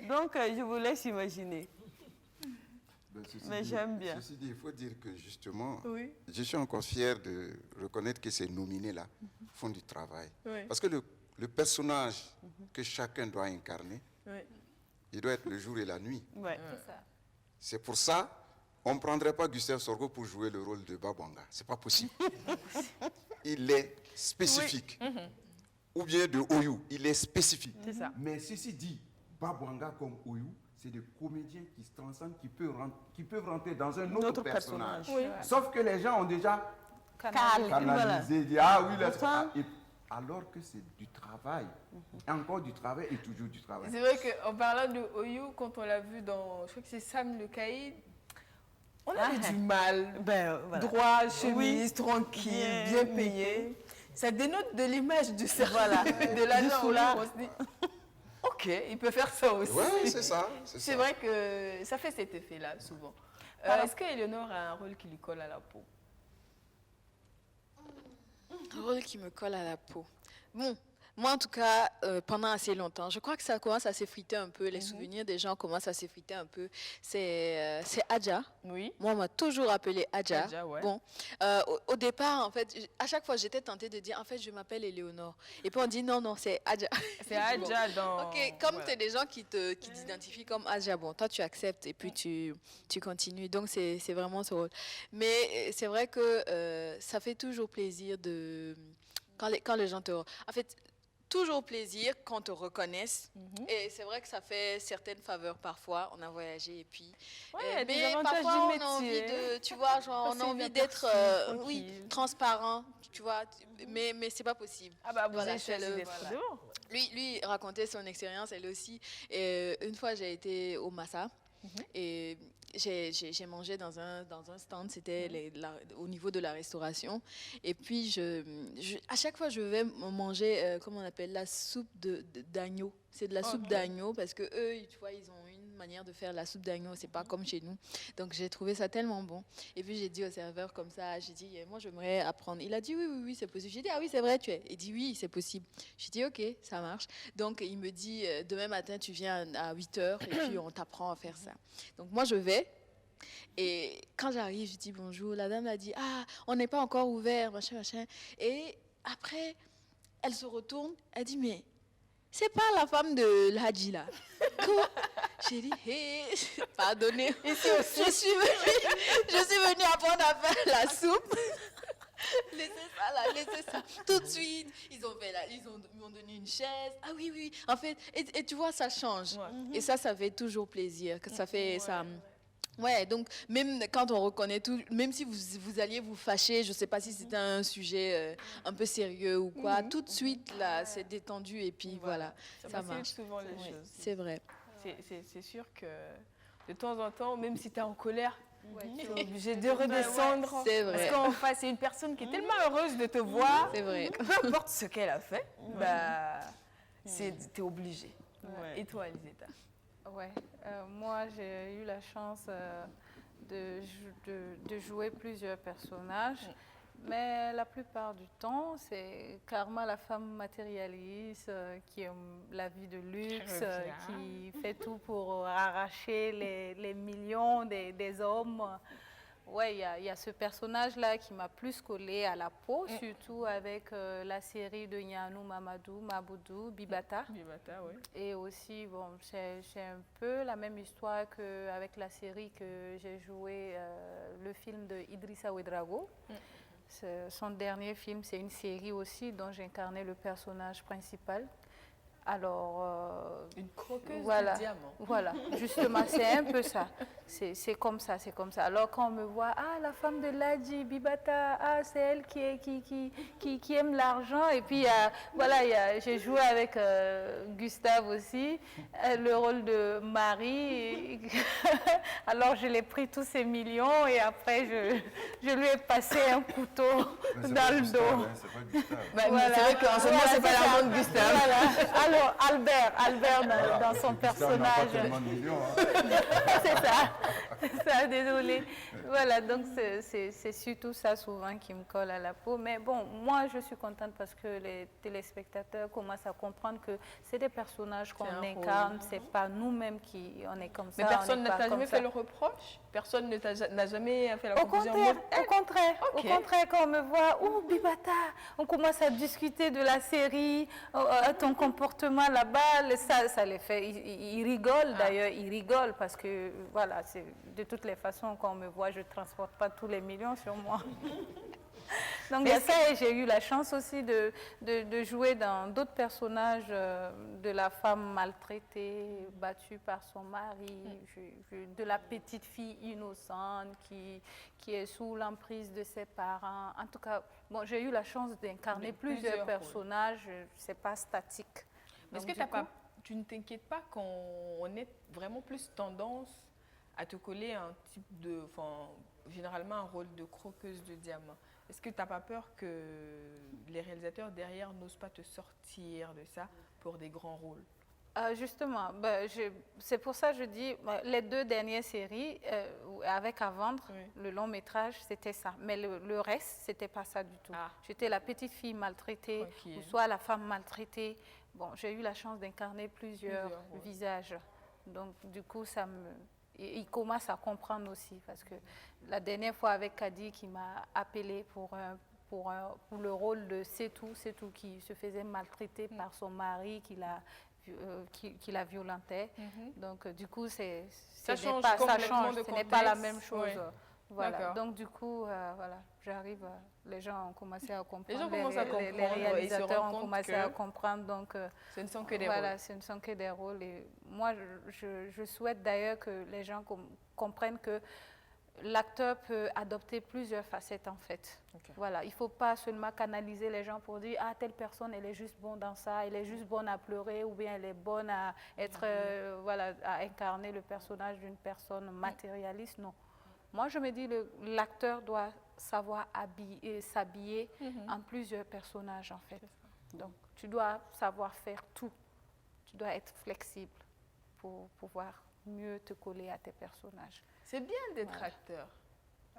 Donc, je vous laisse imaginer. Mais j'aime bien. Ceci dit, il faut dire que justement, je suis encore fier de reconnaître que ces nominés-là font du travail. Oui. Parce que le personnage que chacun doit incarner, il doit être le jour et la nuit. C'est pour ça on ne prendrait pas Gustave Sorgho pour jouer le rôle de Babwanga. Ce n'est pas possible. Il est spécifique. Ou bien de Oyou, il est spécifique. C'est ça. Mais ceci dit, Babwanga comme Oyou, c'est des comédiens qui se transcendent, qui peuvent rentrer dans un autre personnage. Oui. Sauf que les gens ont déjà canalisé, dit, ah oui, alors que c'est du travail. Encore du travail et toujours du travail. C'est vrai qu'en parlant de Oyou, quand on l'a vu dans, je crois que c'est Sam le Caïd, on avait du mal. Droit, chemise, tranquille, bien payé. Ça dénote de l'image du cerveau, de l'agent là. On se dit, ok, il peut faire ça aussi. Oui, c'est ça. C'est vrai que ça fait cet effet-là, souvent. Est-ce qu'Éléonore a un rôle qui lui colle à la peau? Un rôle qui me colle à la peau. Bon, moi en tout cas, pendant assez longtemps, je crois que ça commence à s'effriter un peu, les souvenirs des gens commencent à s'effriter un peu. C'est Adja. Oui. Moi, on m'a toujours appelé Adja. Adja, ouais. Bon, au départ, en fait, à chaque fois, j'étais tentée de dire, en fait, je m'appelle Éléonore. Et puis on dit, non, c'est Adja. C'est Adja dans... Ok, comme tu es des gens qui t'identifient comme Adja, bon, toi, tu acceptes et puis tu continues. Donc, c'est vraiment ce rôle. Mais c'est vrai que ça fait toujours plaisir de... Quand les gens te... En fait, toujours plaisir qu'on te reconnaisse. Et c'est vrai que ça fait certaines faveurs parfois. On a voyagé et puis... Ouais, des mais avantages parfois, du on a métier. envie de... Tu vois, genre, on a Passer envie d'être inaperçu, oui, tranquille. transparent, tu vois. Mais c'est pas possible. Ah bah, vous Voilà, avez choisi fais-le, d'être voilà. dehors. Lui racontait son expérience, elle aussi. Une fois, j'ai été au Massa et j'ai mangé dans un stand, c'était au niveau de la restauration. Et puis, à chaque fois, je vais manger, comment on appelle, la soupe d'agneau. C'est de la soupe d'agneau parce que eux, tu vois, ils ont une manière de faire la soupe d'agneau, c'est pas comme chez nous. Donc, j'ai trouvé ça tellement bon. Et puis, j'ai dit au serveur comme ça, j'ai dit, moi, j'aimerais apprendre. Il a dit, oui, c'est possible. J'ai dit, ah oui, c'est vrai, tu es. Il dit, oui, c'est possible. J'ai dit, ok, ça marche. Donc, il me dit, demain matin, tu viens à 8h et puis on t'apprend à faire ça. Donc, moi, je vais. Et quand j'arrive, je dis bonjour. La dame a dit, ah, on n'est pas encore ouvert, machin. Et après, elle se retourne, elle dit, mais c'est pas la femme de l'Hadji là. J'ai dit, hé, pardonnez. Je suis venue apprendre à faire la soupe. Laissez ça. Tout de suite, ils m'ont donné une chaise. Ah oui. En fait, et tu vois, ça change. Et ça fait toujours plaisir. Que ça fait ça. Ouais, donc même quand on reconnaît tout, même si vous alliez vous fâcher, je ne sais pas si c'était un sujet un peu sérieux ou quoi, tout de suite, là, c'est détendu et puis voilà, ça marche. Souvent les choses. C'est vrai. C'est sûr que de temps en temps, même si tu es en colère, tu es obligé de redescendre. C'est vrai. Parce qu'en face, c'est une personne qui est tellement heureuse de te voir. C'est vrai. Peu importe ce qu'elle a fait, tu es obligé. Et toi, Eliseta? Ouais, moi j'ai eu la chance de jouer plusieurs personnages, mais la plupart du temps c'est Karma, la femme matérialiste qui aime la vie de luxe, qui fait tout pour arracher les millions des hommes. Ouais, il y a ce personnage-là qui m'a plus collé à la peau, surtout avec la série de Nyanou Maboudou, Bibata. Bibata, oui. Et aussi, bon, c'est un peu la même histoire qu'avec la série que j'ai joué, le film de Idrissa Ouedraogo. Son dernier film, c'est une série aussi dont j'incarnais le personnage principal. Alors, une croqueuse voilà, de diamants. Voilà, justement, c'est un peu ça. C'est comme ça, c'est comme ça. Alors, quand on me voit, ah, la femme de l'Hadji, Bibata, ah, c'est elle qui aime l'argent. Et puis, voilà, j'ai joué avec Gustave aussi, le rôle de Marie. Alors, je l'ai pris tous ces millions et après, je lui ai passé un couteau dans le dos. C'est pas Gustave. Voilà. C'est vrai qu'en ce moment, c'est pas la bonne Gustave. Voilà. Alors, Albert dans son personnage. Pas tellement de millions, C'est ça, désolé. Voilà, donc c'est surtout ça souvent qui me colle à la peau. Mais bon, moi je suis contente parce que les téléspectateurs commencent à comprendre que c'est des personnages qu'on incarne, c'est pas nous-mêmes qui on est comme ça. Mais personne ne t'a jamais fait le reproche? Personne n'a jamais fait la confusion? Au contraire, quand on me voit, oh Bibata, on commence à discuter de la série, ton comportement là-bas, ça les fait, ils rigolent d'ailleurs, ils rigolent parce que voilà, de toutes les façons, quand on me voit, je ne transporte pas tous les millions sur moi. Donc il y a ça, et j'ai eu la chance aussi de jouer dans d'autres personnages de la femme maltraitée, battue par son mari, de la petite fille innocente qui est sous l'emprise de ses parents. En tout cas, bon, j'ai eu la chance d'incarner plusieurs personnages, c'est pas statique. Est-ce que tu ne t'inquiètes pas qu'on ait vraiment plus tendance à te coller un type de, généralement un rôle de croqueuse de diamants? Est-ce que tu n'as pas peur que les réalisateurs derrière n'osent pas te sortir de ça pour des grands rôles? Justement, c'est pour ça que je dis, les 2 dernières séries, avec À Vendre, le long métrage, c'était ça. Mais le reste, c'était pas ça du tout. J'étais la petite fille maltraitée, ou soit la femme maltraitée. Bon, j'ai eu la chance d'incarner plusieurs visages. Donc, du coup, il commence à comprendre aussi. Parce que la dernière fois avec Kadi, qui m'a appelée pour le rôle de Setou qui se faisait maltraiter par son mari, qui la violentait. Donc, du coup, ça change, ce n'est pas la même chose. Voilà. Donc du coup, voilà, j'arrive, les gens ont commencé à comprendre. Les gens commencent à comprendre. Les réalisateurs ont commencé à comprendre. Donc, ce ne sont que des rôles. Voilà, ce ne sont que des rôles. Et moi, je souhaite d'ailleurs que les gens comprennent que l'acteur peut adopter plusieurs facettes en fait. Okay. Voilà, il ne faut pas seulement canaliser les gens pour dire « Ah, telle personne, elle est juste bonne dans ça, elle est juste bonne à pleurer ou bien elle est bonne à être, voilà, à incarner le personnage d'une personne matérialiste. » Non. Moi, je me dis l'acteur doit savoir s'habiller en plusieurs personnages en fait. Donc, tu dois savoir faire tout. Tu dois être flexible pour pouvoir mieux te coller à tes personnages. C'est bien d'être acteur.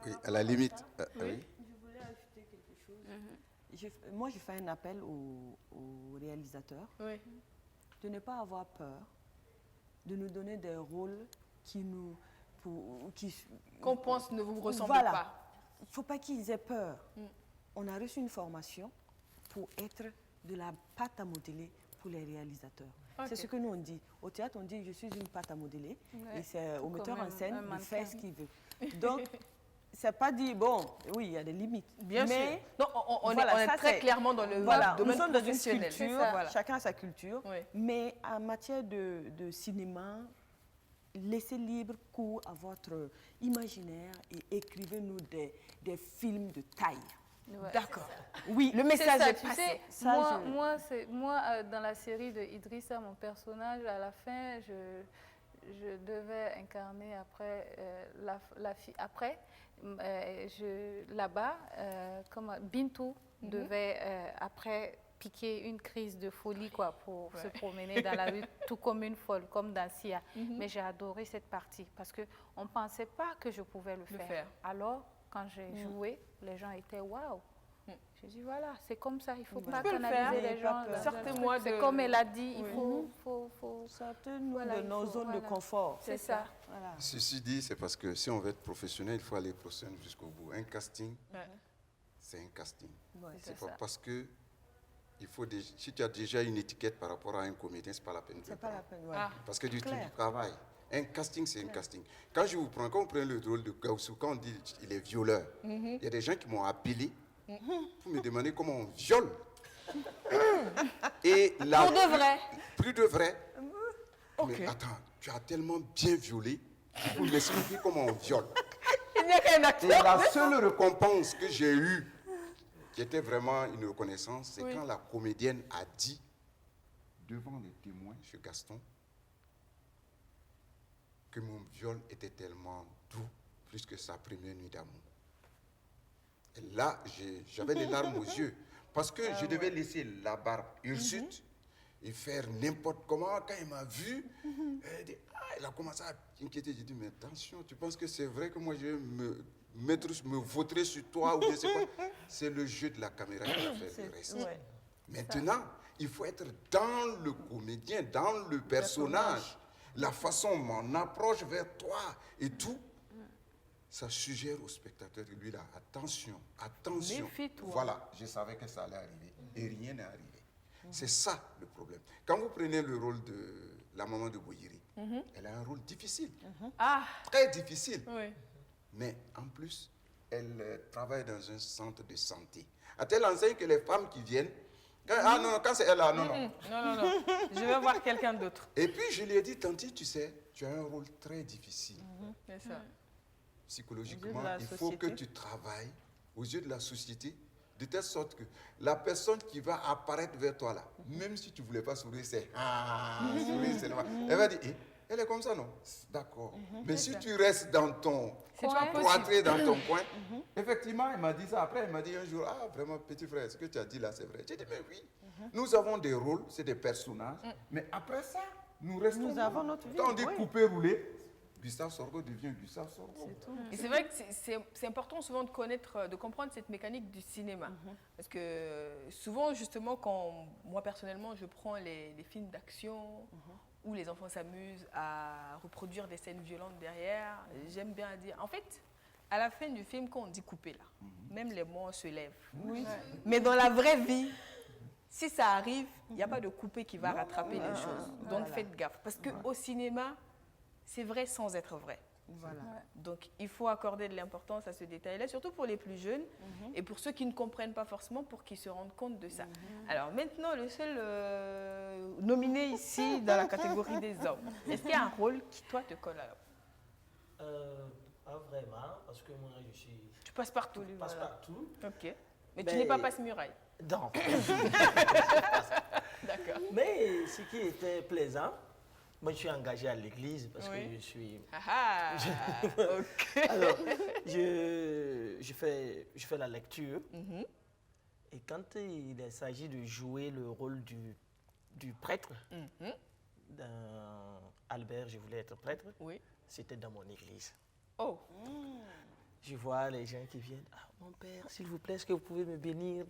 Oui, à la limite. Oui. Je voulais ajouter quelque chose. Moi, je fais un appel aux réalisateurs de ne pas avoir peur, de nous donner des rôles qu'on pense ne vous ressemblent pas. Il ne faut pas qu'ils aient peur. On a reçu une formation pour être de la pâte à modeler pour les réalisateurs. C'est ce que nous on dit. Au théâtre, on dit je suis une pâte à modeler et c'est au metteur en scène de faire ce qu'il veut. Donc, c'est pas dit, bon, oui, il y a des limites. Bien sûr. Non, on est très clairement dans le domaine nous sommes professionnel. Dans une culture, chacun a sa culture. Mais en matière de cinéma, laissez libre cours à votre imaginaire et écrivez-nous des films de taille. Ouais, d'accord. Oui, le message est passé. Tu sais, moi, dans la série de Idrissa, mon personnage, à la fin, je devais incarner après la fille. Après, là-bas, comme Bintou devait après piquer une crise de folie quoi, pour se promener dans la rue, tout comme une folle, comme dans Sia. Mais j'ai adoré cette partie parce qu'on ne pensait pas que je pouvais le faire. Alors, quand j'ai joué, les gens étaient waouh. J'ai dit voilà, c'est comme ça, il ne faut pas canaliser les gens. C'est comme elle a dit, il faut sortez-nous de nos zones de confort. C'est ça. Voilà. Ceci dit, c'est parce que si on veut être professionnel, il faut aller professionnel jusqu'au bout. Un casting, c'est un casting. C'est pas parce que si tu as déjà une étiquette par rapport à un comédien, c'est pas la peine. C'est pas la peine, parce que du travail. Un casting, c'est un casting. Quand vous prenez le rôle de Gaussou, quand on dit il est violeur, il y a des gens qui m'ont appelé pour me demander comment on viole. Et là, pour de vrai. Plus de vrai. Mais attends, tu as tellement bien violé pour m'expliquer comment on viole. Il n'y a qu'un acteur. Et la seule récompense que j'ai eue, qui était vraiment une reconnaissance, c'est quand la comédienne a dit, devant les témoins, chez Gaston, que mon viol était tellement doux, plus que sa première nuit d'amour. Et là, j'avais les larmes aux yeux, parce que je devais laisser la barbe hirsute et faire n'importe comment. Quand il m'a vu, il a commencé à inquiéter. J'ai dit, mais attention, tu penses que c'est vrai que moi je vais me vautrer sur toi ou je sais pas. C'est le jeu de la caméra qui va faire le reste. Maintenant, il faut être dans le comédien, dans le personnage. La façon, mon approche vers toi et tout, ça suggère au spectateur de lui là, attention, attention. Méfie-toi. Voilà, je savais que ça allait arriver et rien n'est arrivé. C'est ça le problème. Quand vous prenez le rôle de la maman de Boyiri, elle a un rôle difficile, très difficile. Mais en plus, elle travaille dans un centre de santé. À telle enseigne que les femmes qui viennent, quand c'est elle là, non. Je vais voir quelqu'un d'autre. Et puis je lui ai dit, Tanti, tu sais, tu as un rôle très difficile. C'est ça. Psychologiquement, il faut que tu travailles aux yeux de la société, de telle sorte que la personne qui va apparaître vers toi là, même si tu ne voulais pas sourire, c'est sourire, c'est normal. Elle va dire, elle est comme ça, non? D'accord. Mais si tu restes dans ton cloîtré, dans ton coin, effectivement, elle m'a dit ça. Après, elle m'a dit un jour, vraiment, petit frère, ce que tu as dit là, c'est vrai. J'ai dit, mais oui, nous avons des rôles, c'est des personnages, mais après ça, nous restons. Nous avons notre vie. Quand on dit couper, rouler, Gustave Sorgho devient Gustave Sorgho. C'est tout. Et c'est vrai que c'est important souvent de comprendre cette mécanique du cinéma. Parce que souvent, justement, quand moi, personnellement, je prends les films d'action où les enfants s'amusent à reproduire des scènes violentes derrière, j'aime bien dire... En fait, à la fin du film, quand on dit couper là, même les mots se lèvent. Mais dans la vraie vie, si ça arrive, il n'y a pas de coupé qui va rattraper les choses. Donc faites gaffe. Parce qu'au cinéma, c'est vrai sans être vrai. Voilà. Ouais. Donc, il faut accorder de l'importance à ce détail-là, surtout pour les plus jeunes et pour ceux qui ne comprennent pas forcément, pour qu'ils se rendent compte de ça. Alors, maintenant, le seul nominé ici dans la catégorie des hommes, est-ce qu'il y a un rôle qui, toi, te colle à la peau? Pas vraiment, parce que moi, je suis... Tu passes partout. Je passe partout. Ok. Mais tu Ben, n'es pas passe-muraille. Non. D'accord. Mais ce qui était plaisant, moi, je suis engagé à l'église parce Oui. que je suis... Ah, ok. Alors, je fais la lecture. Mhm. Et quand il s'agit de jouer le rôle du prêtre, Mhm. dans Albert, je voulais être prêtre, Oui. c'était dans mon église. Oh. Je vois les gens qui viennent. Ah, mon père, s'il vous plaît, est-ce que vous pouvez me bénir?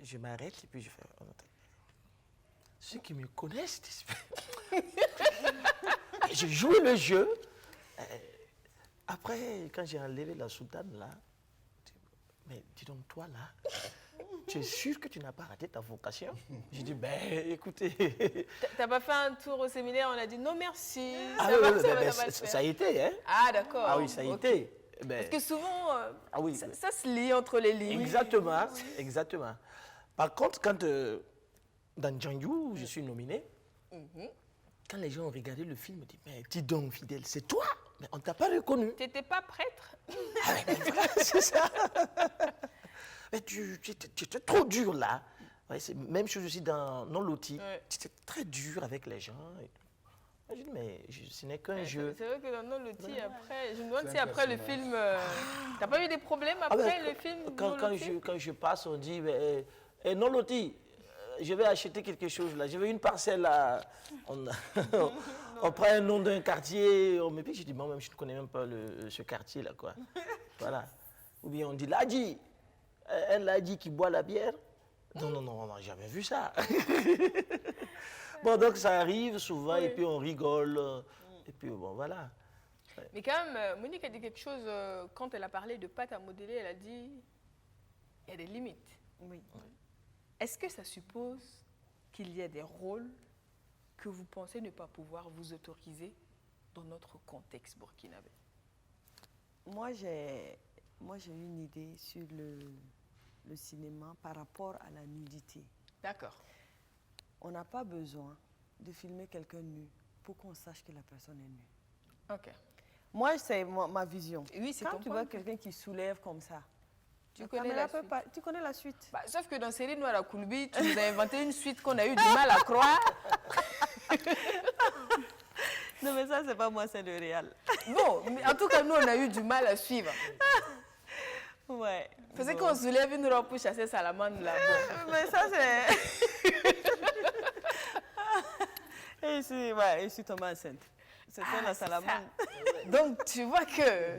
Je m'arrête et puis je fais... oh, attends. Ceux qui me connaissent, je joue le jeu. Après, quand j'ai enlevé la soutane là, mais dis donc, toi là, tu es sûr que tu n'as pas raté ta vocation? J'ai dit, ben écoutez. T'as pas fait un tour au séminaire, on a dit non merci. Ah Ça oui, va, oui, ça va, ben, ça va le faire. ça a été, hein? Ah d'accord. Ah oui, ça a Ok. été. Ben, Parce que souvent, ah oui, ça se lit entre les lignes. exactement, exactement. Par contre, quand dans Django, je suis nominé, quand les gens ont regardé le film, ils disent, mais dis donc, Fidèle, c'est toi? Mais on ne t'a pas reconnu. Tu n'étais pas prêtre? Ah, mais voilà, c'est ça. Mais tu étais trop dur là. Ouais, c'est même chose aussi dans Non Loti. Ouais. Tu étais très dur avec les gens. Et tout. Moi, je dis, mais ce n'est qu'un jeu. C'est vrai que dans No Loti, après, je me demande si après le film, t'as pas eu des problèmes après le film No Loti? Quand je passe, on dit, mais, Non Loti, je vais acheter quelque chose là. Je veux une parcelle là. On prend un nom d'un quartier. On me dit, je dis, moi-même, je ne connais même pas ce quartier là, quoi. Voilà. Ou bien on dit, Ladji. Un Ladji qui boit la bière. Non, on n'a jamais vu ça. Bon, donc ça arrive souvent et puis on rigole. Et puis bon, voilà. Mais quand même, Monique a dit quelque chose, quand elle a parlé de pâte à modeler, elle a dit, il y a des limites. Oui. Est-ce que ça suppose qu'il y ait des rôles que vous pensez ne pas pouvoir vous autoriser dans notre contexte burkinabé? Moi, j'ai une idée sur le cinéma par rapport à la nudité. D'accord. On n'a pas besoin de filmer quelqu'un nu pour qu'on sache que la personne est nue. Ok. Moi, c'est ma vision. Oui, c'est Quand ton tu point vois de vue. quelqu'un qui soulève comme ça, Tu la connais caméra la peut suite. pas- tu connais la suite. Bah, sauf que dans Série Noire à Koulbi, tu nous as inventé une suite qu'on a eu du mal à croire. Non, mais ça, c'est pas moi, c'est le réel. Bon, mais en tout cas, nous, on a eu du mal à suivre. Ouais. Parce qu'on soulève une robe pour chasser salamandre là. Bon. Mais ça, c'est... et je suis tombée enceinte. C'était la salamandre. Donc, tu vois que...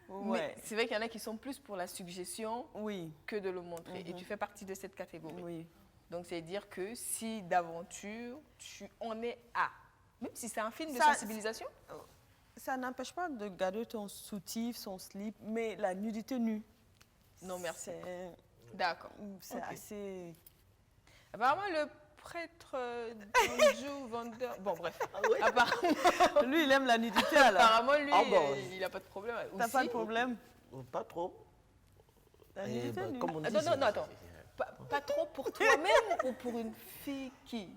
Ouais. Mais c'est vrai qu'il y en a qui sont plus pour la suggestion Oui, que de le montrer. Et tu fais partie de cette catégorie. oui. Donc, c'est dire que si d'aventure, tu en es à... Même si c'est un film de Ça, sensibilisation. Ça n'empêche pas de garder ton soutif, son slip, mais la nudité nue. Non, merci. C'est D'accord. c'est Ok. assez... Apparemment, le prêtre Danjou Vander... Bon, bref. Apparemment, Lui, il aime la nudité, alors. apparemment, lui, Ah bon. il n'a pas de problème. T'as Aussi, pas de problème? Pas trop. La Et, nudité bah, nue. comme on dit, Non, c'est- attends. Pas trop pour toi-même ou pour une fille qui...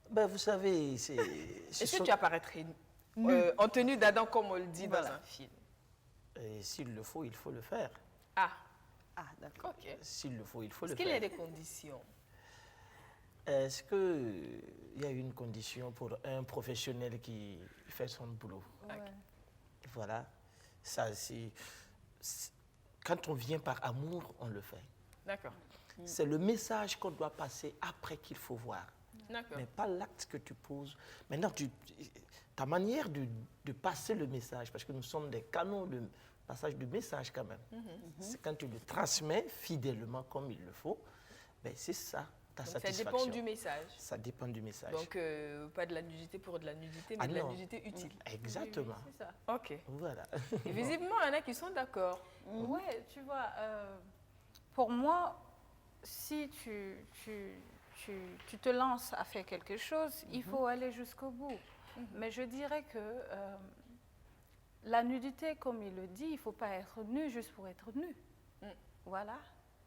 Ben, vous savez, c'est... Est-ce que tu apparaîtrais en tenue d'Adam comme on le dit dans Voilà. un film? Et s'il le faut, il faut le faire. Ah, Ah, d'accord. ok. S'il le faut, il faut Est-ce le qu'il y a faire. des conditions? Est-ce qu'il y a une condition pour un professionnel qui fait son boulot? Voilà. Ça, quand on vient par amour, on le fait. D'accord. C'est le message qu'on doit passer après qu'il faut voir. D'accord. Mais pas l'acte que tu poses. Maintenant, ta manière de passer le message, parce que nous sommes des canaux de passage de message quand même. C'est quand tu le transmets fidèlement comme il le faut, ben c'est ça, ta Donc, ça satisfaction. dépend du message. Ça dépend du message. Donc, pas de la nudité pour de la nudité, mais Ah de la non. nudité utile. Exactement. C'est ça. Ok. Voilà. Et visiblement, il y en a qui sont d'accord. Ouais, tu vois, pour moi, si tu te lances à faire quelque chose, il faut aller jusqu'au bout. Mais je dirais que la nudité, comme il le dit, il ne faut pas être nu juste pour être nu. Voilà.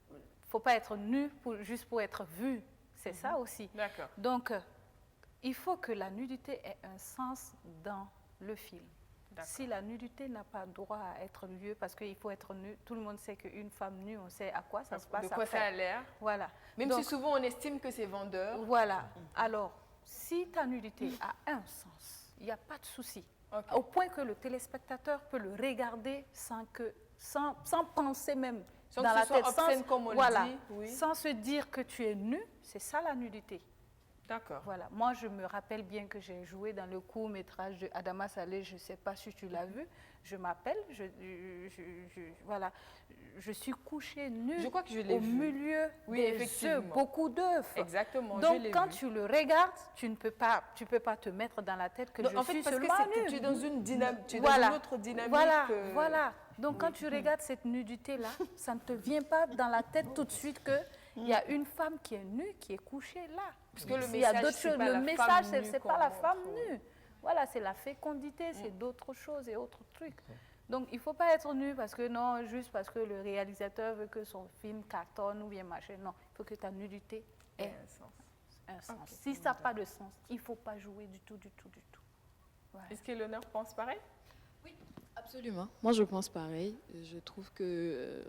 Il ne faut pas être nu juste pour être vu. C'est ça aussi. D'accord. Donc, il faut que la nudité ait un sens dans le film. Si la nudité n'a pas droit à être lieu, parce qu'il faut être nu, tout le monde sait qu'une femme nue, on sait à quoi ça se passe. De quoi après. ça a l'air. Voilà. Même Donc, si souvent on estime que c'est vendeur. Voilà. Alors, si ta nudité a un sens, il n'y a pas de souci. Au point que le téléspectateur peut le regarder sans penser même Sans dans que la ce soit tête. obscène, comme on le dit. Oui. Sans se dire que tu es nu, c'est ça la nudité. D'accord. Voilà. Moi, je me rappelle bien que j'ai joué dans le court-métrage de Adama Saleh, je ne sais pas si tu l'as vu. Je m'appelle, voilà. Je suis couchée nue je crois que je l'ai au vu. milieu des œufs, beaucoup d'œufs. Exactement. Donc, quand tu le regardes, tu ne peux pas te mettre dans la tête que je suis seulement nue. Tu es dans une dynamique, tu es Voilà. dans une autre dynamique. Voilà. Donc, quand tu regardes cette nudité-là, ça ne te vient pas dans la tête tout de suite qu'il y a une femme qui est nue, qui est couchée là. Parce que le Il y a message, d'autres choses. Le message, ce n'est pas la femme nue. Voilà, c'est la fécondité, c'est d'autres choses et autres trucs. Donc, il ne faut pas être nu parce que non, juste parce que le réalisateur veut que son film cartonne ou bien machin. Non, il faut que ta nudité ait un sens. Si ça n'a pas de sens, il ne faut pas jouer du tout. Voilà. Est-ce que l'honneur pense pareil? Oui, absolument. Moi, je pense pareil. Je trouve que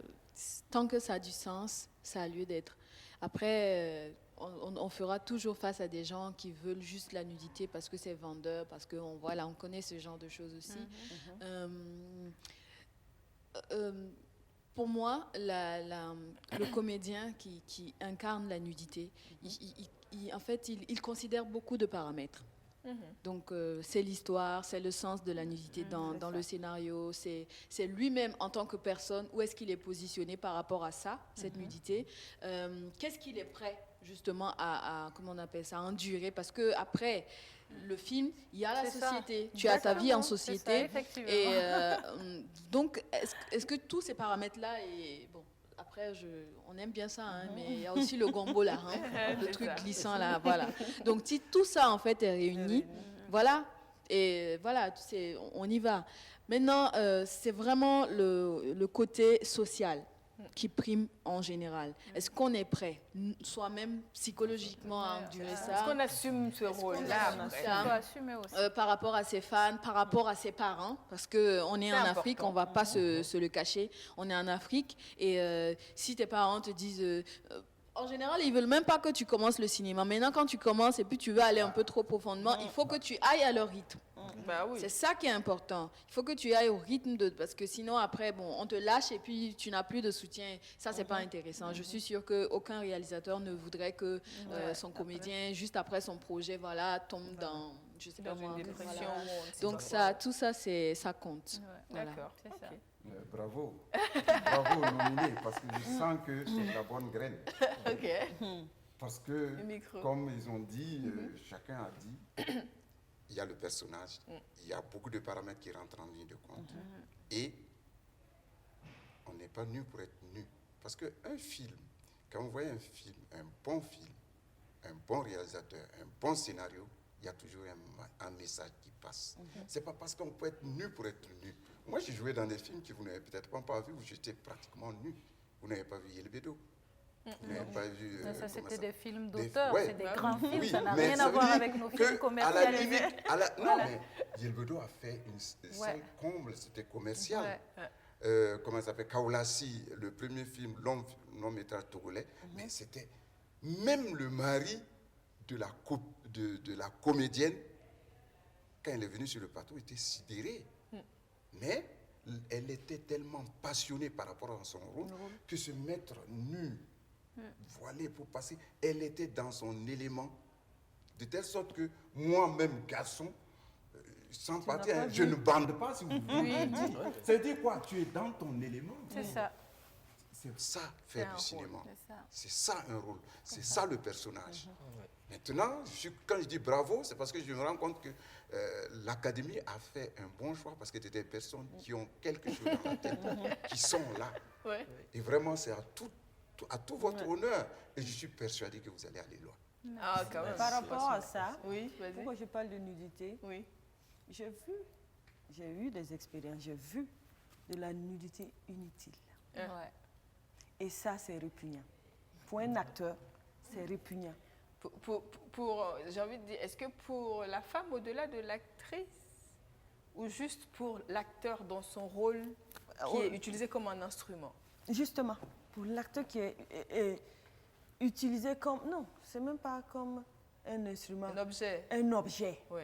tant que ça a du sens, ça a lieu d'être. Après, on fera toujours face à des gens qui veulent juste la nudité parce que c'est vendeur, parce qu'on on connaît ce genre de choses aussi. Pour moi, le comédien qui incarne la nudité, en fait, il considère beaucoup de paramètres. Donc, c'est l'histoire, c'est le sens de la nudité dans le scénario, c'est lui-même en tant que personne, où est-ce qu'il est positionné par rapport à ça, cette nudité, qu'est-ce qu'il est prêt justement comment on appelle ça, à endurer, parce qu'après le film, il y a la société, tu as ta vie en société, et donc est-ce que tous ces paramètres-là, et bon, après, on aime bien ça, hein, mais il y a aussi le gombo là, le truc glissant là, voilà. Donc, si tout ça, en fait, est réuni, voilà, et voilà, on y va. Maintenant, c'est vraiment le côté social qui prime en général. Est-ce qu'on est prêt, soi-même, psychologiquement, à endurer ça? Est-ce qu'on assume ce rôle-là? Il faut assumer aussi. Par rapport à ses fans, par rapport à ses parents, parce qu'on est en Afrique, on ne va pas se le cacher, on est en Afrique, et si tes parents te disent... en général, ils ne veulent même pas que tu commences le cinéma. Maintenant, quand tu commences et puis tu veux aller un peu trop profondément, il faut que tu ailles à leur rythme. Bah oui. C'est ça qui est important. Il faut que tu ailles au rythme parce que sinon après, on te lâche et puis tu n'as plus de soutien. Ça, c'est pas intéressant. Je suis sûre qu'aucun réalisateur ne voudrait que son comédien, juste après son projet, tombe dans, je sais pas moi, une dépression. Donc tout ça, ça compte. Voilà. D'accord, c'est ça. Bravo. Bravo, nominé, parce que je sens que c'est la bonne graine. Parce que, comme ils ont dit, chacun a dit, il y a le personnage, il y a beaucoup de paramètres qui rentrent en ligne de compte. Et on n'est pas nu pour être nu. Parce qu'un film, quand vous voyez un film, un bon réalisateur, un bon scénario, il y a toujours un message qui passe. C'est pas parce qu'on peut être nu pour être nu. Moi, j'ai joué dans des films que vous n'avez peut-être pas vu, où j'étais pratiquement nu. Vous n'avez pas vu Yelbedo. Vous n'avez pas vu... ça, c'était des films d'auteur, c'est des grands films, oui, ça n'a rien à voir avec nos films commercialisés. Non, mais Yelbedo a fait une seule comble, c'était commercial. Comment ça s'appelle, Kaolassi, le premier film, long-métrage togolais, mais c'était même le mari de la comédienne, quand elle est venue sur le plateau, était sidérée. Mais elle était tellement passionnée par rapport à son rôle que se mettre nue, voilée pour passer, elle était dans son élément, de telle sorte que moi-même, garçon, sans partir, je ne bande pas si vous voulez. C'est-à-dire quoi? Tu es dans ton élément. C'est ça. C'est ça, faire du cinéma. C'est ça un rôle. C'est ça le personnage. Maintenant, quand je dis bravo, c'est parce que je me rends compte que l'Académie a fait un bon choix parce que c'était des personnes qui ont quelque chose dans la tête, qui sont là. Et vraiment, c'est à tout votre honneur. Et je suis persuadé que vous allez aller loin. Ah, quand même. Par rapport à ça, Oui, vas-y. pourquoi je parle de nudité, Oui. j'ai eu des expériences, j'ai vu de la nudité inutile. Ouais. Et ça, c'est répugnant. Pour un acteur, c'est répugnant. J'ai envie de dire, est-ce que pour la femme, au-delà de l'actrice, ou juste pour l'acteur dans son rôle qui est utilisé comme un instrument? Justement, pour l'acteur qui est utilisé comme... Non, c'est même pas comme un instrument. Un objet. Un objet. Oui.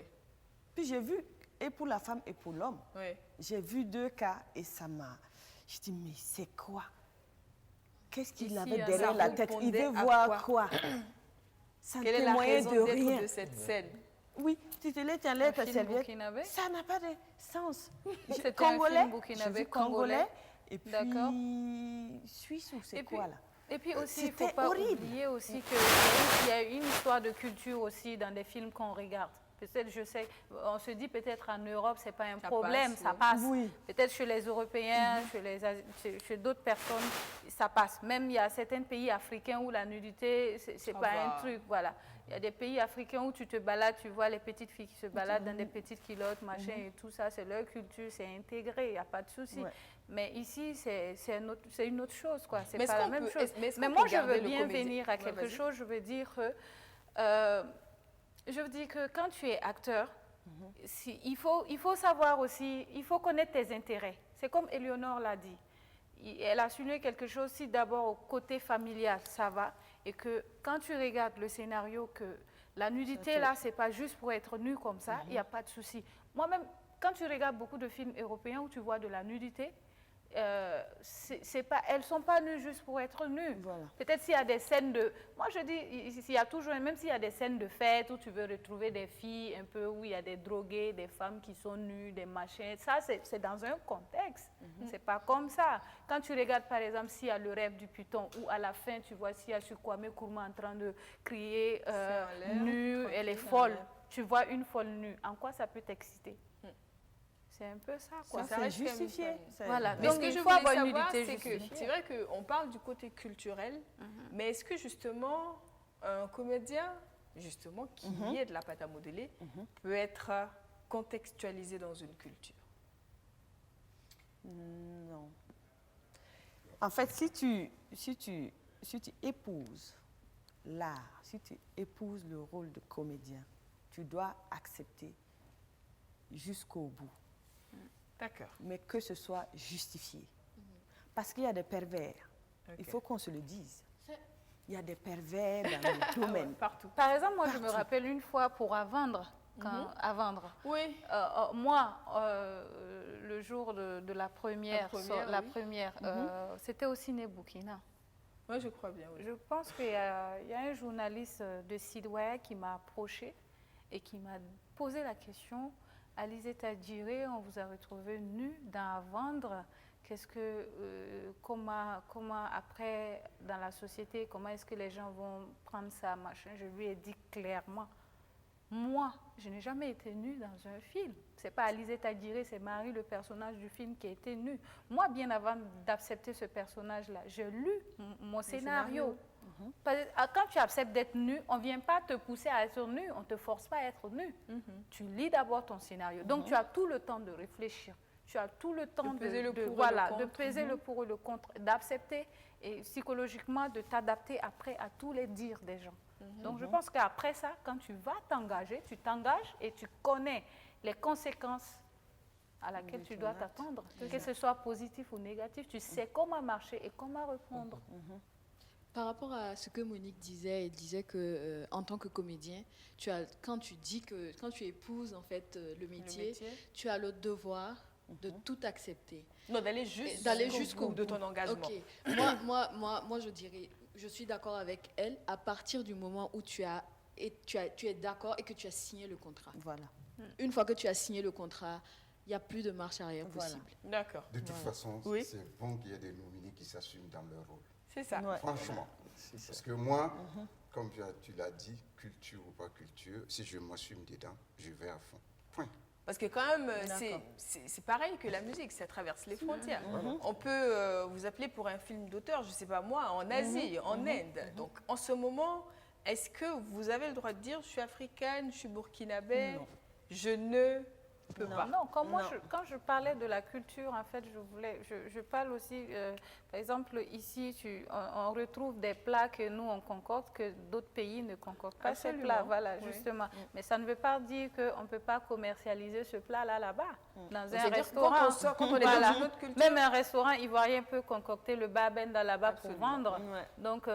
Puis j'ai vu, et pour la femme et pour l'homme, Oui. j'ai vu 2 cas et ça m'a... Je dis, mais c'est quoi? Qu'est-ce qu'il Ici, avait ça derrière la tête? Il répondait veut à voir quoi? Ça Quelle est la témoignait raison de d'être rien. de cette scène? Oui, tu te lèves, tu enlèves ta film serviette. burkinabé? Ça n'a pas de sens. C'était un Congolais, film burkinabé, j'ai vu congolais. Et puis D'accord. suisse ou c'est Et puis- quoi là? Et puis aussi, il ne faut C'était pas horrible. oublier aussi qu'il y a une histoire de culture aussi dans des films qu'on regarde. Peut-être, je sais, on se dit peut-être en Europe, ce n'est pas un problème, passe, ça oui. passe. Oui. Peut-être chez les Européens, chez d'autres personnes, ça passe. Même il y a certains pays africains où la nudité, ce n'est pas un truc, voilà. Il y a des pays africains où tu te balades, tu vois les petites filles qui se baladent dans des petites culottes, machin et tout ça, c'est leur culture, c'est intégré, il n'y a pas de souci. Ouais. Mais ici, c'est une autre chose, quoi. C'est Mais pas est-ce la qu'on même peut- chose. est-ce- mais est-ce Mais qu'on moi, peut je veux garder le bien comédien? venir à Ouais, quelque vas-y. chose. Je veux dire que, je veux dire que quand tu es acteur, il faut savoir aussi, il faut connaître tes intérêts. C'est comme Éléonore l'a dit. Elle a souligné quelque chose, si d'abord au côté familial, ça va, et que quand tu regardes le scénario, que la nudité, là, c'est pas juste pour être nu comme ça, il n'y a pas de souci. Moi-même, quand tu regardes beaucoup de films européens où tu vois de la nudité, elles ne sont pas nues juste pour être nues. Voilà. Peut-être s'il y a des scènes de... Moi, je dis, il y a toujours, même s'il y a des scènes de fête où tu veux retrouver des filles un peu, où il y a des drogués, des femmes qui sont nues, des machins, ça, c'est dans un contexte. C'est pas comme ça. Quand tu regardes, par exemple, s'il y a le rêve du python, où à la fin, tu vois s'il y a Kwame Nkrumah en train de crier nue, elle est folle. Tu vois une folle nue. En quoi ça peut t'exciter? C'est un peu ça, quoi. Ça, c'est justifié. Voilà. Mais Donc, ce que il je faut voulais avoir une savoir, nudité c'est que justifiée. c'est vrai qu'on parle du côté culturel, mais est-ce que justement un comédien, justement, qui est de la pâte à modeler, peut être contextualisé dans une culture? Non. En fait, si tu épouses l'art, si tu épouses le rôle de comédien, tu dois accepter jusqu'au bout. D'accord. Mais que ce soit justifié. Parce qu'il y a des pervers. Il faut qu'on se le dise. Il y a des pervers dans le domaine. Partout. Par exemple, moi, je me rappelle une fois pour À Vendre. À Vendre. Oui. Moi, le jour de la première, c'était au Ciné Burkina. Oui, je crois bien. Oui. Je pense qu'il y a un journaliste de Sidwaya qui m'a approché et qui m'a posé la question: Alizé Tadjiré, on vous a retrouvé nu dans À Vendre. Qu'est-ce que, comment après, dans la société, comment est-ce que les gens vont prendre ça, machin? Je lui ai dit clairement, moi, je n'ai jamais été nue dans un film. C'est pas Alizé Tadjiré, c'est Marie, le personnage du film, qui a été nue. Moi, bien avant d'accepter ce personnage-là, j'ai lu mon scénario. Quand tu acceptes d'être nu, on ne vient pas te pousser à être nu, on ne te force pas à être nu. Tu lis d'abord ton scénario. Donc, tu as tout le temps de réfléchir. Tu as tout le temps de peser le pour et le contre, d'accepter et psychologiquement de t'adapter après à tous les dires des gens. Donc, je pense qu'après ça, quand tu vas t'engager, tu t'engages et tu connais les conséquences à laquelle tu dois t'attendre, que ce soit positif ou négatif. Tu sais comment marcher et comment répondre. Par rapport à ce que Monique disait, elle disait que en tant que comédien, quand tu épouses en fait le métier, tu as le devoir de tout accepter. Non, d'aller jusqu'au bout de ton engagement. Ok. Moi, je dirais, je suis d'accord avec elle à partir du moment où tu es d'accord et que tu as signé le contrat. Voilà. Une fois que tu as signé le contrat, il n'y a plus de marche arrière possible. D'accord. De toute façon, c'est bon qu'il y ait des nominés qui s'assument dans leur rôle. C'est ça. Ouais. Franchement. Parce que moi, comme tu l'as dit, culture ou pas culture, si je m'assume dedans, je vais à fond. Point. Parce que quand même, c'est pareil que la musique, ça traverse les frontières. On peut vous appeler pour un film d'auteur, je ne sais pas moi, en Asie, en Inde. Donc en ce moment, est-ce que vous avez le droit de dire, je suis africaine, je suis burkinabé, je ne peux pas? Non, comme moi, quand je parlais de la culture, en fait, je parle aussi, par exemple, ici, on retrouve des plats que nous, on concorde, que d'autres pays ne concordent pas. Ces plats, voilà, justement. Mais ça ne veut pas dire qu'on ne peut pas commercialiser ce plat-là, là-bas, dans un restaurant. Quand on est dans une autre culture. Même un restaurant ivoirien peut concocter le babenda là-bas pour vendre. Donc,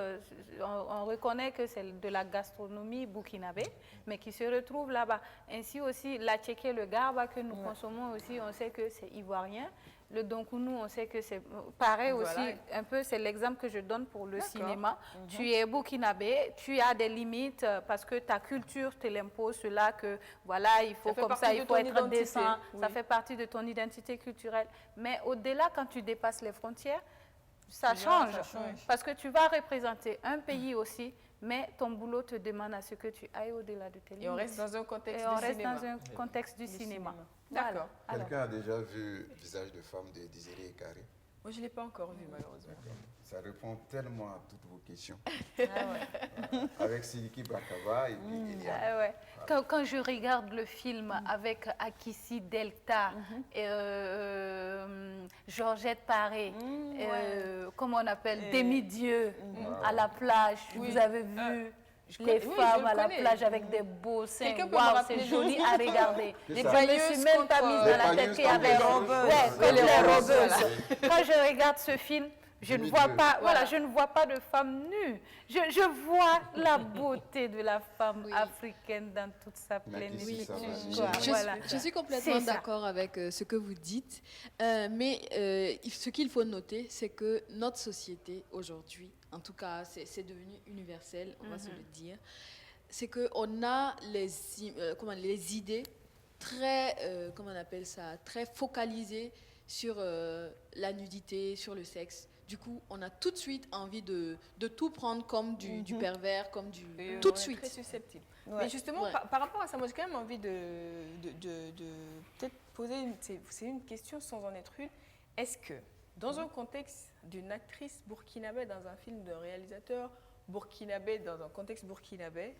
on reconnaît que c'est de la gastronomie burkinabé, mais qui se retrouve là-bas. Ainsi aussi, la tchéké, le garba que nous consommons aussi, on sait que c'est ivoirien. Le donkounou, on sait que c'est pareil aussi. Un peu, c'est l'exemple que je donne pour le cinéma. Tu es burkinabé, tu as des limites parce que ta culture te l'impose, cela que voilà, il faut comme ça, il faut être décent. Ça fait partie de ton identité culturelle. Mais au-delà, quand tu dépasses les frontières, ça change. Parce que tu vas représenter un pays aussi, mais ton boulot te demande à ce que tu ailles au-delà de tes limites. Et on reste dans un contexte du cinéma. Dans un contexte du cinéma. D'accord. Quelqu'un a déjà vu Visage de femme de Désiré Carré? Moi, je ne l'ai pas encore vu, malheureusement. Ça répond tellement à toutes vos questions. Avec Sidiki Bakaba et puis Eliane. Quand je regarde le film avec Akissi Delta, et, Georgette Paré, comment on appelle, Demi-Dieu à la plage, vous avez vu les femmes à la plage avec des beaux seins, waouh, c'est joli à regarder. Je ne me suis même pas mise dans la tête qu'il y avait les robeuses. Quand je regarde ce film, je ne vois pas, je ne vois pas de femme nue. Je vois la beauté de la femme africaine dans toute sa plénitude. Je suis complètement d'accord avec ce que vous dites, mais ce qu'il faut noter, c'est que notre société aujourd'hui, en tout cas, c'est devenu universel, on va se le dire, c'est qu'on a les idées très, comment on appelle ça, très focalisées sur la nudité, sur le sexe. Du coup, on a tout de suite envie de tout prendre comme du pervers, comme du... tout de suite. Très susceptible. Mais justement, par rapport à ça, moi, j'ai quand même envie de peut-être poser c'est une question sans en être une. Est-ce que, dans un contexte d'une actrice burkinabé, dans un film d'un réalisateur burkinabé, dans un contexte burkinabé,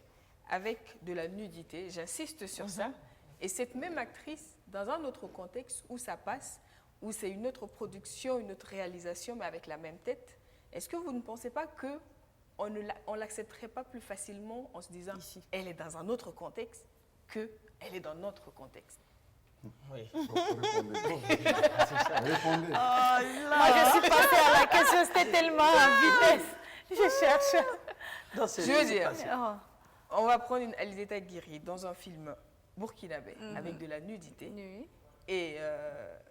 avec de la nudité, j'insiste sur ça, et cette même actrice, dans un autre contexte où ça passe, où c'est une autre production, une autre réalisation, mais avec la même tête, est-ce que vous ne pensez pas qu'on ne l'accepterait pas plus facilement en se disant elle est dans un autre contexte qu'elle est dans notre contexte? Oui. Répondez. Moi, je suis passée à la question, c'était tellement en vitesse. Je cherche. Non, je veux dire, on va prendre une Alizeta Guiri dans un film burkinabé avec de la nudité. Et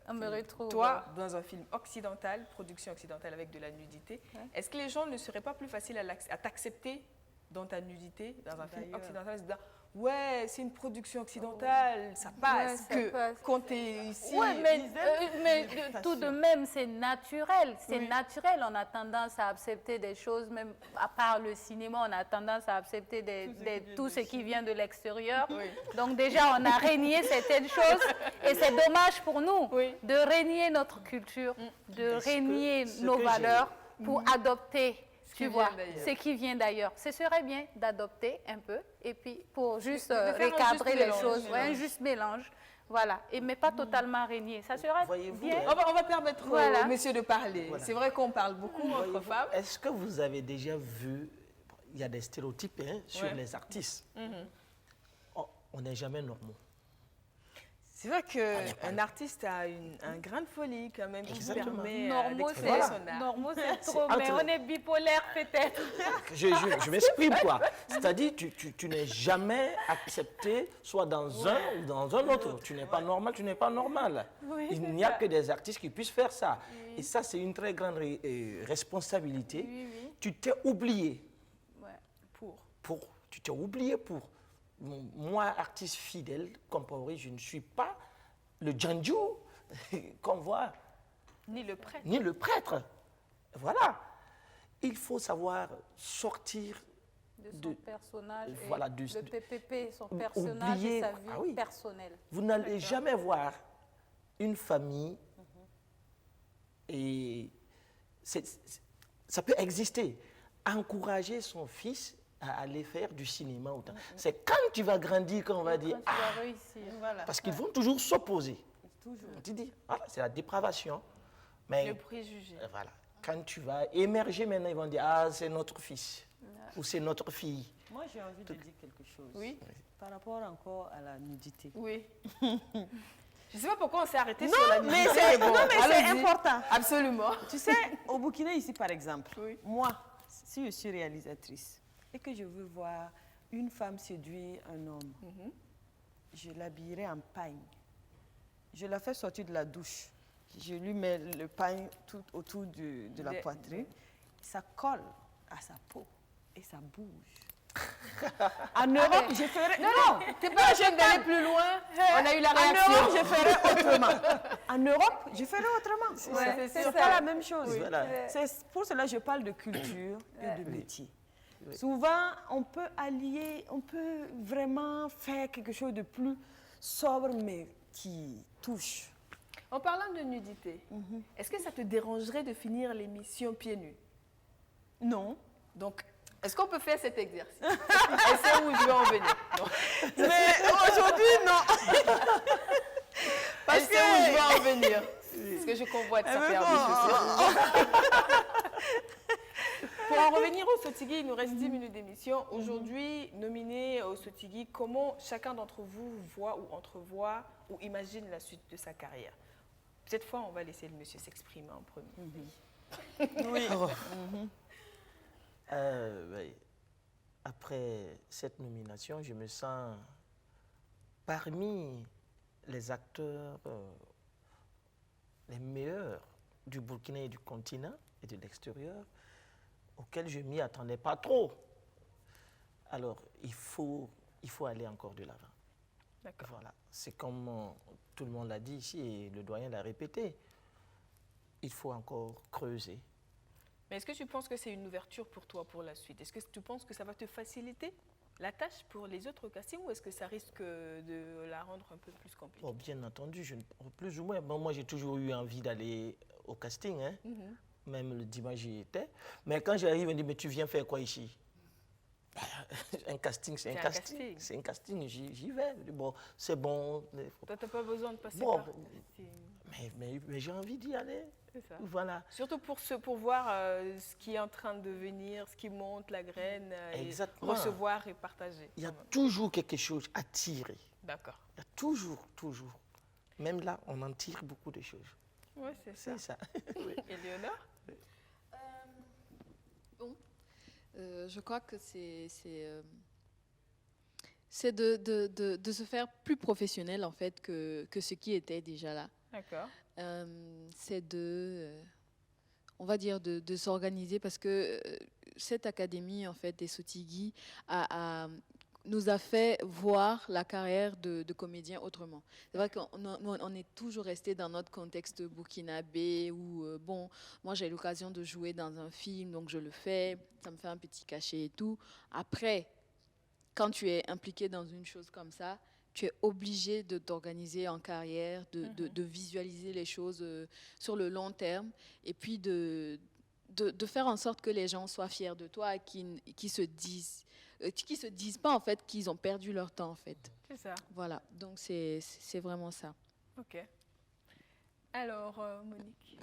on me retrouve. Toi, dans un film occidental, production occidentale avec de la nudité, est-ce que les gens ne seraient pas plus faciles à t'accepter dans ta nudité, dans un film occidental, se disant ouais, c'est une production occidentale, ça passe, quand tu es ici. Oui, mais tout de même, c'est naturel. C'est naturel. On a tendance à accepter des choses, même à part le cinéma, on a tendance à accepter tout ce qui vient de l'extérieur. Donc déjà, on a régné certaines choses et c'est dommage pour nous de régner notre culture, de régner nos valeurs pour adopter. Tu vois, ce qui vient d'ailleurs. Ce serait bien d'adopter un peu et puis pour juste recadrer les choses, un juste mélange. Voilà, mais pas totalement régner. Ça serait bien. On va permettre au monsieur de parler. Voilà. C'est vrai qu'on parle beaucoup entre femmes. Est-ce que vous avez déjà vu, il y a des stéréotypes sur les artistes. On n'est jamais normaux. C'est vrai qu'un artiste a un grain de folie quand même qui permet normaux, c'est trop, mais on est bipolaire peut-être. Je m'exprime quoi. C'est-à-dire tu n'es jamais accepté soit dans un ou dans un autre. Tu n'es pas normal, tu n'es pas normal. Il n'y a que des artistes qui puissent faire ça. Et ça, c'est une très grande responsabilité. Tu t'es oublié. Tu t'es oublié pour... Moi, artiste fidèle, Compaoré, je ne suis pas le Djanju qu'on voit. Ni le prêtre. Ni le prêtre. Voilà. Il faut savoir sortir de son personnage. Voilà, le PPP, son personnage et sa vie personnelle. Vous n'allez jamais voir une famille et ça peut exister. Encourager son fils à aller faire du cinéma. C'est quand tu vas grandir qu'on va dire, Quand tu vas réussir. Voilà. parce qu'ils vont toujours s'opposer. Toujours. Tu dis, voilà, c'est la dépravation. Mais Le préjugé. voilà, quand tu vas émerger maintenant, ils vont dire, ah, c'est notre fils ou c'est notre fille. Moi, j'ai envie de dire quelque chose. Oui. Par rapport encore à la nudité. Oui. Je ne sais pas pourquoi on s'est arrêté Non, sur la mais nudité, c'est bon, non, mais c'est allons-y. important. Absolument. Tu sais, au Burkina, ici, par exemple, Oui. moi, si je suis réalisatrice et que je veux voir une femme séduire un homme, je l'habillerai en pagne. Je la fais sortir de la douche. Je lui mets le pagne tout autour de la poitrine. Ça colle à sa peau et ça bouge. En Europe, je ferais... Non, T'es pas en train d'aller plus loin. On a eu la en réaction. Europe, je ferais autrement. En Europe, je ferais autrement. Ouais, C'est ça. pas la même chose. Oui, voilà. C'est pour cela que je parle de culture et de métier. Souvent, on peut allier, on peut vraiment faire quelque chose de plus sobre, mais qui touche. En parlant de nudité, est-ce que ça te dérangerait de finir l'émission pieds nus? Non. Donc, est-ce qu'on peut faire cet exercice? Et c'est où je vais en venir. Non. Mais aujourd'hui, non. Parce que où je vais en venir. Parce que je convoite ça faire Pour en revenir au Sotigui, il nous reste 10 minutes d'émission. Aujourd'hui, nominé au Sotigui, comment chacun d'entre vous voit ou entrevoit ou imagine la suite de sa carrière? Cette fois, on va laisser le monsieur s'exprimer en premier. Oui. Oui. Après cette nomination, je me sens parmi les acteurs les meilleurs du Burkina et du continent et de l'extérieur, auxquels je ne m'y attendais pas trop. Alors, il faut aller encore de l'avant. D'accord. Voilà. C'est comme tout le monde l'a dit ici et le doyen l'a répété. Il faut encore creuser. Mais est-ce que tu penses que c'est une ouverture pour toi pour la suite? Est-ce que tu penses que ça va te faciliter la tâche pour les autres castings ou est-ce que ça risque de la rendre un peu plus compliquée? Bon, bien entendu, plus ou moins. Bon, moi, j'ai toujours eu envie d'aller au casting. Hein. Même le dimanche, j'y étais. Mais quand j'arrive, on me dit, mais tu viens faire quoi ici? Un casting, c'est un casting. C'est un casting, j'y vais. Bon, c'est bon. Toi, tu n'as pas besoin de passer Bon, par casting. Mais j'ai envie d'y aller. C'est ça. Voilà. Surtout pour voir ce qui est en train de venir, ce qui monte, la graine, et recevoir et partager. Il y a toujours quelque chose à tirer. D'accord. Il y a toujours. Même là, on en tire beaucoup de choses. Oui, c'est ça. Oui. Éléonore? Bon, je crois que c'est de se faire plus professionnel en fait que ce qui était déjà là. D'accord. C'est on va dire de s'organiser parce que cette académie en fait des Sotigui nous a fait voir la carrière de comédien autrement. C'est vrai qu'on est toujours resté dans notre contexte burkinabé où, bon, moi j'ai l'occasion de jouer dans un film, donc je le fais, ça me fait un petit cachet et tout. Après, quand tu es impliqué dans une chose comme ça, tu es obligé de t'organiser en carrière, de visualiser les choses sur le long terme et puis de faire en sorte que les gens soient fiers de toi et qui se disent pas en fait qu'ils ont perdu leur temps en fait. C'est ça. Voilà, donc c'est vraiment ça. Ok. Alors, Monique.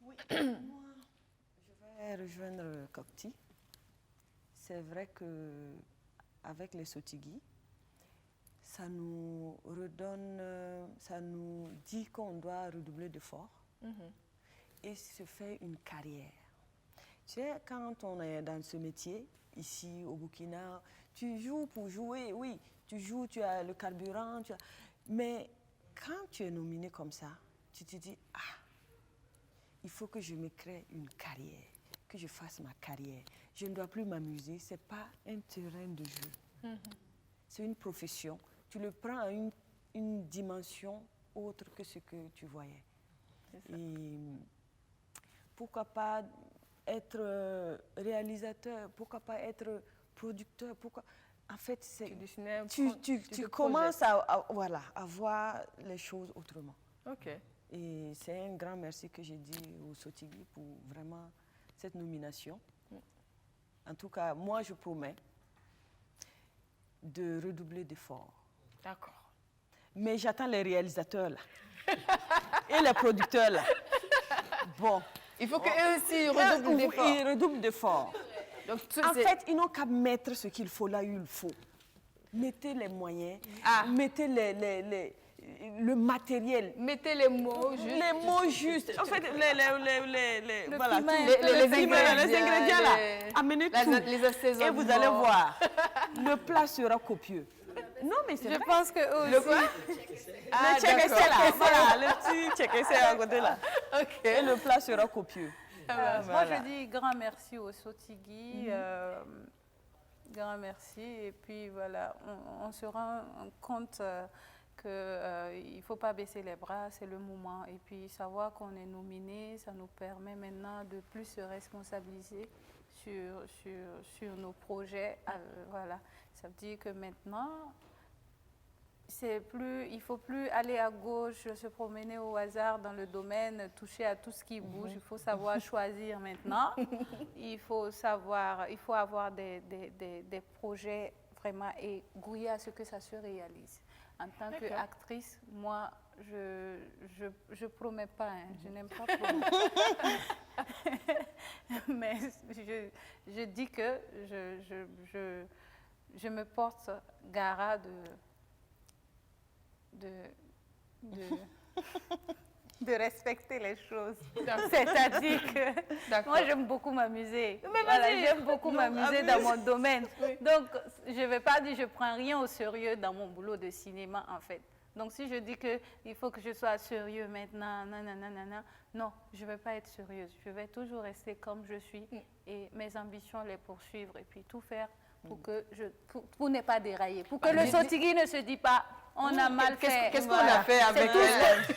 Oui, moi, je vais rejoindre Cocteau. C'est vrai que avec les Sotigui, ça nous redonne, ça nous dit qu'on doit redoubler d'efforts et se faire une carrière. Tu sais, quand on est dans ce métier, ici au Burkina, tu joues pour jouer, oui, tu joues, tu as le carburant, mais quand tu es nominé comme ça, tu te dis, il faut que je me crée une carrière, que je fasse ma carrière. Je ne dois plus m'amuser, ce n'est pas un terrain de jeu. C'est une profession. Tu le prends à une dimension autre que ce que tu voyais. Et pourquoi pas être réalisateur, pourquoi pas être producteur, pourquoi... En fait, tu commences à voir les choses autrement. Ok. Et c'est un grand merci que j'ai dit au Sotigui pour vraiment cette nomination. En tout cas, moi, je promets de redoubler d'efforts. D'accord. Mais j'attends les réalisateurs, là. Et les producteurs, là. Bon. Il faut qu'eux aussi redoublent d'efforts. Ils redoublent d'efforts. Donc, En fait, ils n'ont qu'à mettre ce qu'il faut là où il faut. Mettez les moyens, mettez le matériel. Mettez les mots justes. Les mots justes. En fait, les ingrédients là. Amenez tout. Les assaisonnements. Et vous allez voir, le plat sera copieux. Non, mais c'est vrai. Je pense que eux Le aussi. quoi? Le check essai là. Voilà, le petit check essai à côté là. Ok. Et le plat sera copieux. Moi, je dis grand merci au Sotigui. Grand merci. Et puis, voilà, on se rend compte qu'il ne faut pas baisser les bras, c'est le moment. Et puis, savoir qu'on est nominé, ça nous permet maintenant de plus se responsabiliser sur nos projets. Voilà. Ça veut dire que maintenant, il ne faut plus aller à gauche, se promener au hasard dans le domaine, toucher à tout ce qui bouge. Il faut savoir choisir maintenant. Il faut avoir des projets vraiment et gouiller à ce que ça se réalise. En tant qu'actrice, moi, je promets pas, hein, je n'aime pas promettre. Mais je dis que je me porte garant de respecter les choses. C'est-à-dire que moi, j'aime beaucoup m'amuser. Voilà, j'aime beaucoup m'amuser dans mon domaine. Oui. Donc, je ne vais pas dire que je ne prends rien au sérieux dans mon boulot de cinéma, en fait. Donc, si je dis qu'il faut que je sois sérieux maintenant, non, je ne vais pas être sérieuse. Je vais toujours rester comme je suis et mes ambitions les poursuivre et puis tout faire pour ne pas dérailler. Pour que le Sotigui ne se dise pas, on a mal fait. Qu'est-ce qu'on a fait avec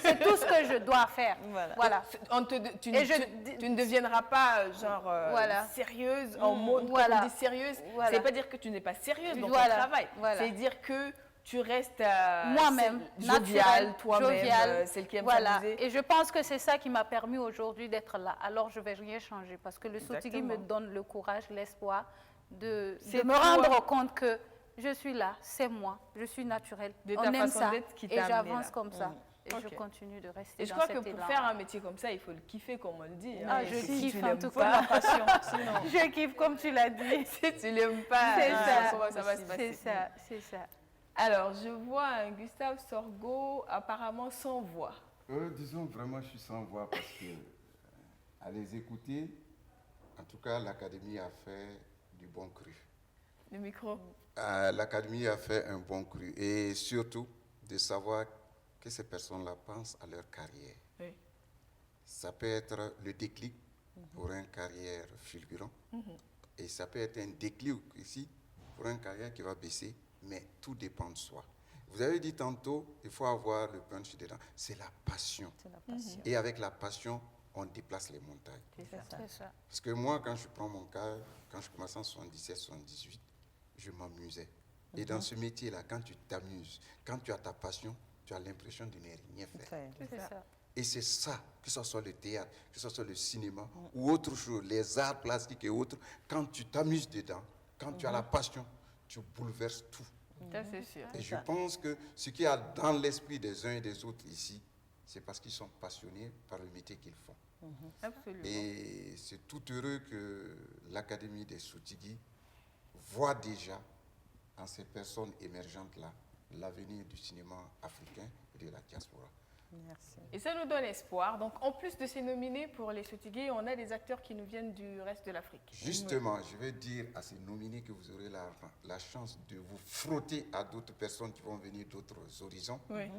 c'est tout ce que je dois faire. Voilà. Tu ne deviendras pas genre sérieuse en mode quand on dit sérieuse. Ça ne veut pas dire que tu n'es pas sérieuse dans ton travail. C'est dire que tu restes moi-même, joviale, toi-même, celle qui aime s'amuser. Et je pense que c'est ça qui m'a permis aujourd'hui d'être là. Alors je ne vais rien changer parce que le Sotigui me donne le courage, l'espoir de me rendre compte que je suis là, c'est moi, je suis naturelle. On aime ça et j'avance comme ça. Et je continue de rester dans cet élan. Et je crois que pour faire un métier comme ça, il faut le kiffer comme on le dit. Ah, je kiffe en tout cas, ma passion. Je kiffe comme tu l'as dit. Si tu l'aimes pas, ça va se passer. C'est ça. Alors, je vois un Gustave Sorgho apparemment sans voix. Disons vraiment, je suis sans voix parce que, à les écouter, en tout cas, l'Académie a fait du bon cru. Le micro. L'Académie a fait un bon cru et surtout de savoir que ces personnes-là pensent à leur carrière. Oui. Ça peut être le déclic pour une carrière fulgurante et ça peut être un déclic ici pour une carrière qui va baisser, mais tout dépend de soi. Vous avez dit tantôt, il faut avoir le punch dedans. C'est la passion. C'est la passion. Et avec la passion, on déplace les montagnes. C'est ça. Parce que moi, quand je prends mon cas, quand je commençais en 77, 78, je m'amusais. Et dans ce métier-là, quand tu t'amuses, quand tu as ta passion, tu as l'impression de ne rien faire. C'est ça. Et c'est ça, que ce soit le théâtre, que ce soit le cinéma ou autre chose, les arts plastiques et autres, quand tu t'amuses dedans, quand tu as la passion, tu bouleverses tout. Ça, c'est sûr. Et je pense que ce qu'il y a dans l'esprit des uns et des autres ici, c'est parce qu'ils sont passionnés par le métier qu'ils font. Absolument. Et c'est tout heureux que l'Académie des Sotigui voit déjà en ces personnes émergentes-là l'avenir du cinéma africain et de la diaspora. Merci. Et ça nous donne espoir. Donc, en plus de ces nominés pour les Sotigui, on a des acteurs qui nous viennent du reste de l'Afrique. Justement, je vais dire à ces nominés que vous aurez la chance de vous frotter à d'autres personnes qui vont venir d'autres horizons. Oui.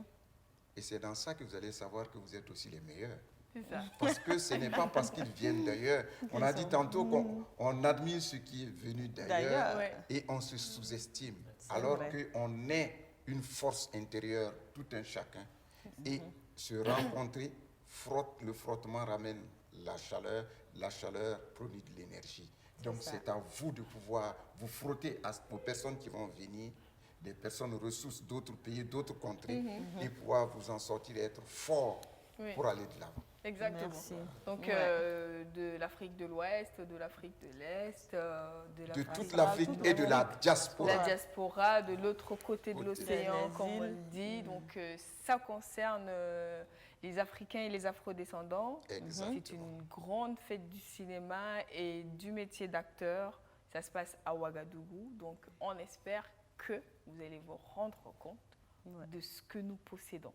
Et c'est dans ça que vous allez savoir que vous êtes aussi les meilleurs. C'est ça. Parce que ce n'est pas parce qu'ils viennent d'ailleurs. On a dit tantôt qu'on admire ce qui est venu d'ailleurs et on se sous-estime. Alors qu'on est une force intérieure, tout un chacun. Et se rencontrer, le frottement ramène la chaleur produit de l'énergie. Donc c'est à vous de pouvoir vous frotter aux personnes qui vont venir, des personnes ressources d'autres pays, d'autres contrées, et pouvoir vous en sortir et être fort pour aller de l'avant. Exactement. Merci. Donc, de l'Afrique de l'Ouest, de l'Afrique de l'Est, de toute l'Afrique et de la diaspora. La diaspora, de l'autre côté de l'océan, comme on le dit. Donc, ça concerne les Africains et les Afro-descendants. C'est une grande fête du cinéma et du métier d'acteur. Ça se passe à Ouagadougou. Donc, on espère que vous allez vous rendre compte de ce que nous possédons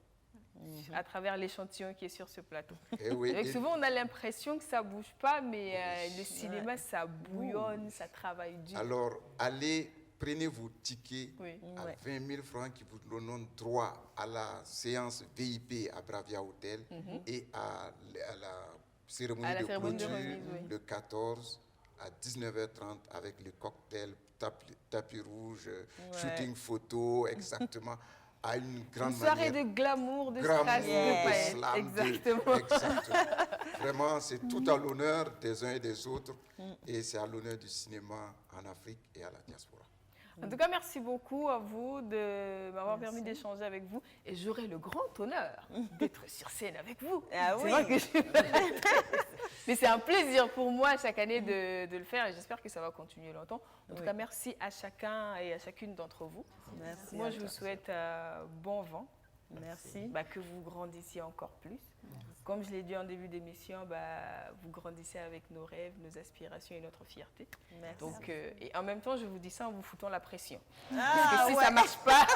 à travers l'échantillon qui est sur ce plateau. Et souvent, on a l'impression que ça ne bouge pas, mais le cinéma, ça bouillonne, ça travaille dur. Alors, allez, prenez vos tickets à 20 000 francs qui vous donnent droit à la séance VIP à Bravia Hotel et à la cérémonie de clôture le 14 à 19h30 avec le cocktail, tapis rouge, shooting photo, exactement. À une grande soirée de glamour, de strass, de paillettes. Exactement. Vraiment, c'est tout à l'honneur des uns et des autres et c'est à l'honneur du cinéma en Afrique et à la diaspora. En tout cas, merci beaucoup à vous de m'avoir permis d'échanger avec vous et j'aurai le grand honneur d'être sur scène avec vous. Ah oui. Vrai que mais c'est un plaisir pour moi chaque année de le faire et j'espère que ça va continuer longtemps. En tout cas, merci à chacun et à chacune d'entre vous. Merci. Moi, je vous souhaite bon vent. Merci. Que vous grandissiez encore plus. Comme je l'ai dit en début d'émission, vous grandissez avec nos rêves, nos aspirations et notre fierté. Merci. Donc, et en même temps, je vous dis ça en vous foutant la pression. Ah, parce que si ça ne marche pas,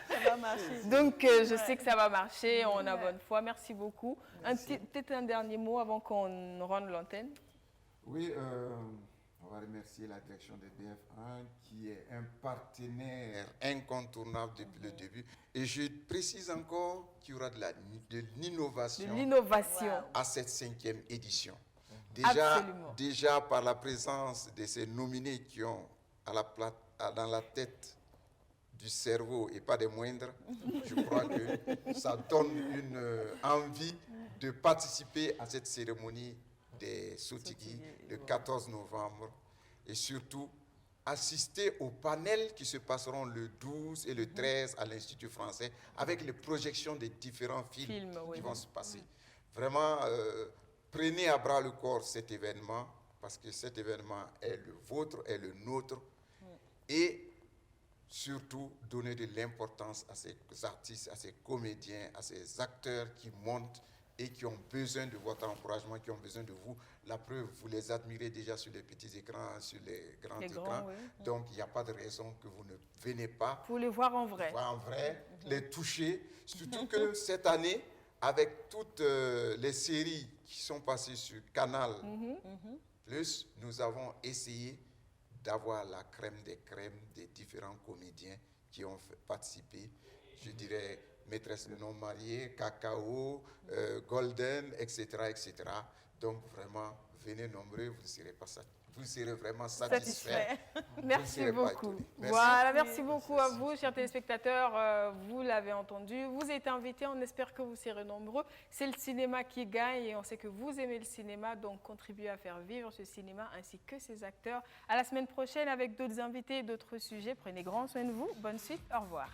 ça va marcher. Donc, je sais que ça va marcher, on a bonne foi. Merci beaucoup. Peut-être un dernier mot avant qu'on rende l'antenne. Oui, on va remercier la direction de BF1 qui est un partenaire incontournable depuis le début. Et je précise encore qu'il y aura de l'innovation à cette 5e édition. Déjà par la présence de ces nominés qui ont dans la tête du cerveau et pas des moindres, je crois que ça donne une envie de participer à cette cérémonie des Sotigui le 14 novembre et surtout assister aux panels qui se passeront le 12 et le 13 à l'Institut français avec les projections des différents films qui vont se passer. Vraiment, prenez à bras le corps cet événement parce que cet événement est le vôtre, est le nôtre et surtout donner de l'importance à ces artistes, à ces comédiens, à ces acteurs qui montent et qui ont besoin de votre encouragement, qui ont besoin de vous. La preuve, vous les admirez déjà sur les petits écrans, sur les grands écrans. Donc, il n'y a pas de raison que vous ne venez pas. Pour les voir en vrai. Les toucher. Surtout que cette année, avec toutes les séries qui sont passées sur Canal+, nous avons essayé d'avoir la crème des crèmes des différents comédiens qui ont participé. Je dirais Maîtresse de non mariée, Cacao, Golden, etc., etc. Donc vraiment, venez nombreux, vous serez vraiment satisfaits. Merci beaucoup. Merci beaucoup à vous, chers téléspectateurs. Vous l'avez entendu, vous êtes invités, on espère que vous serez nombreux. C'est le cinéma qui gagne et on sait que vous aimez le cinéma, donc contribuez à faire vivre ce cinéma ainsi que ses acteurs. À la semaine prochaine avec d'autres invités et d'autres sujets. Prenez grand soin de vous. Bonne suite, au revoir.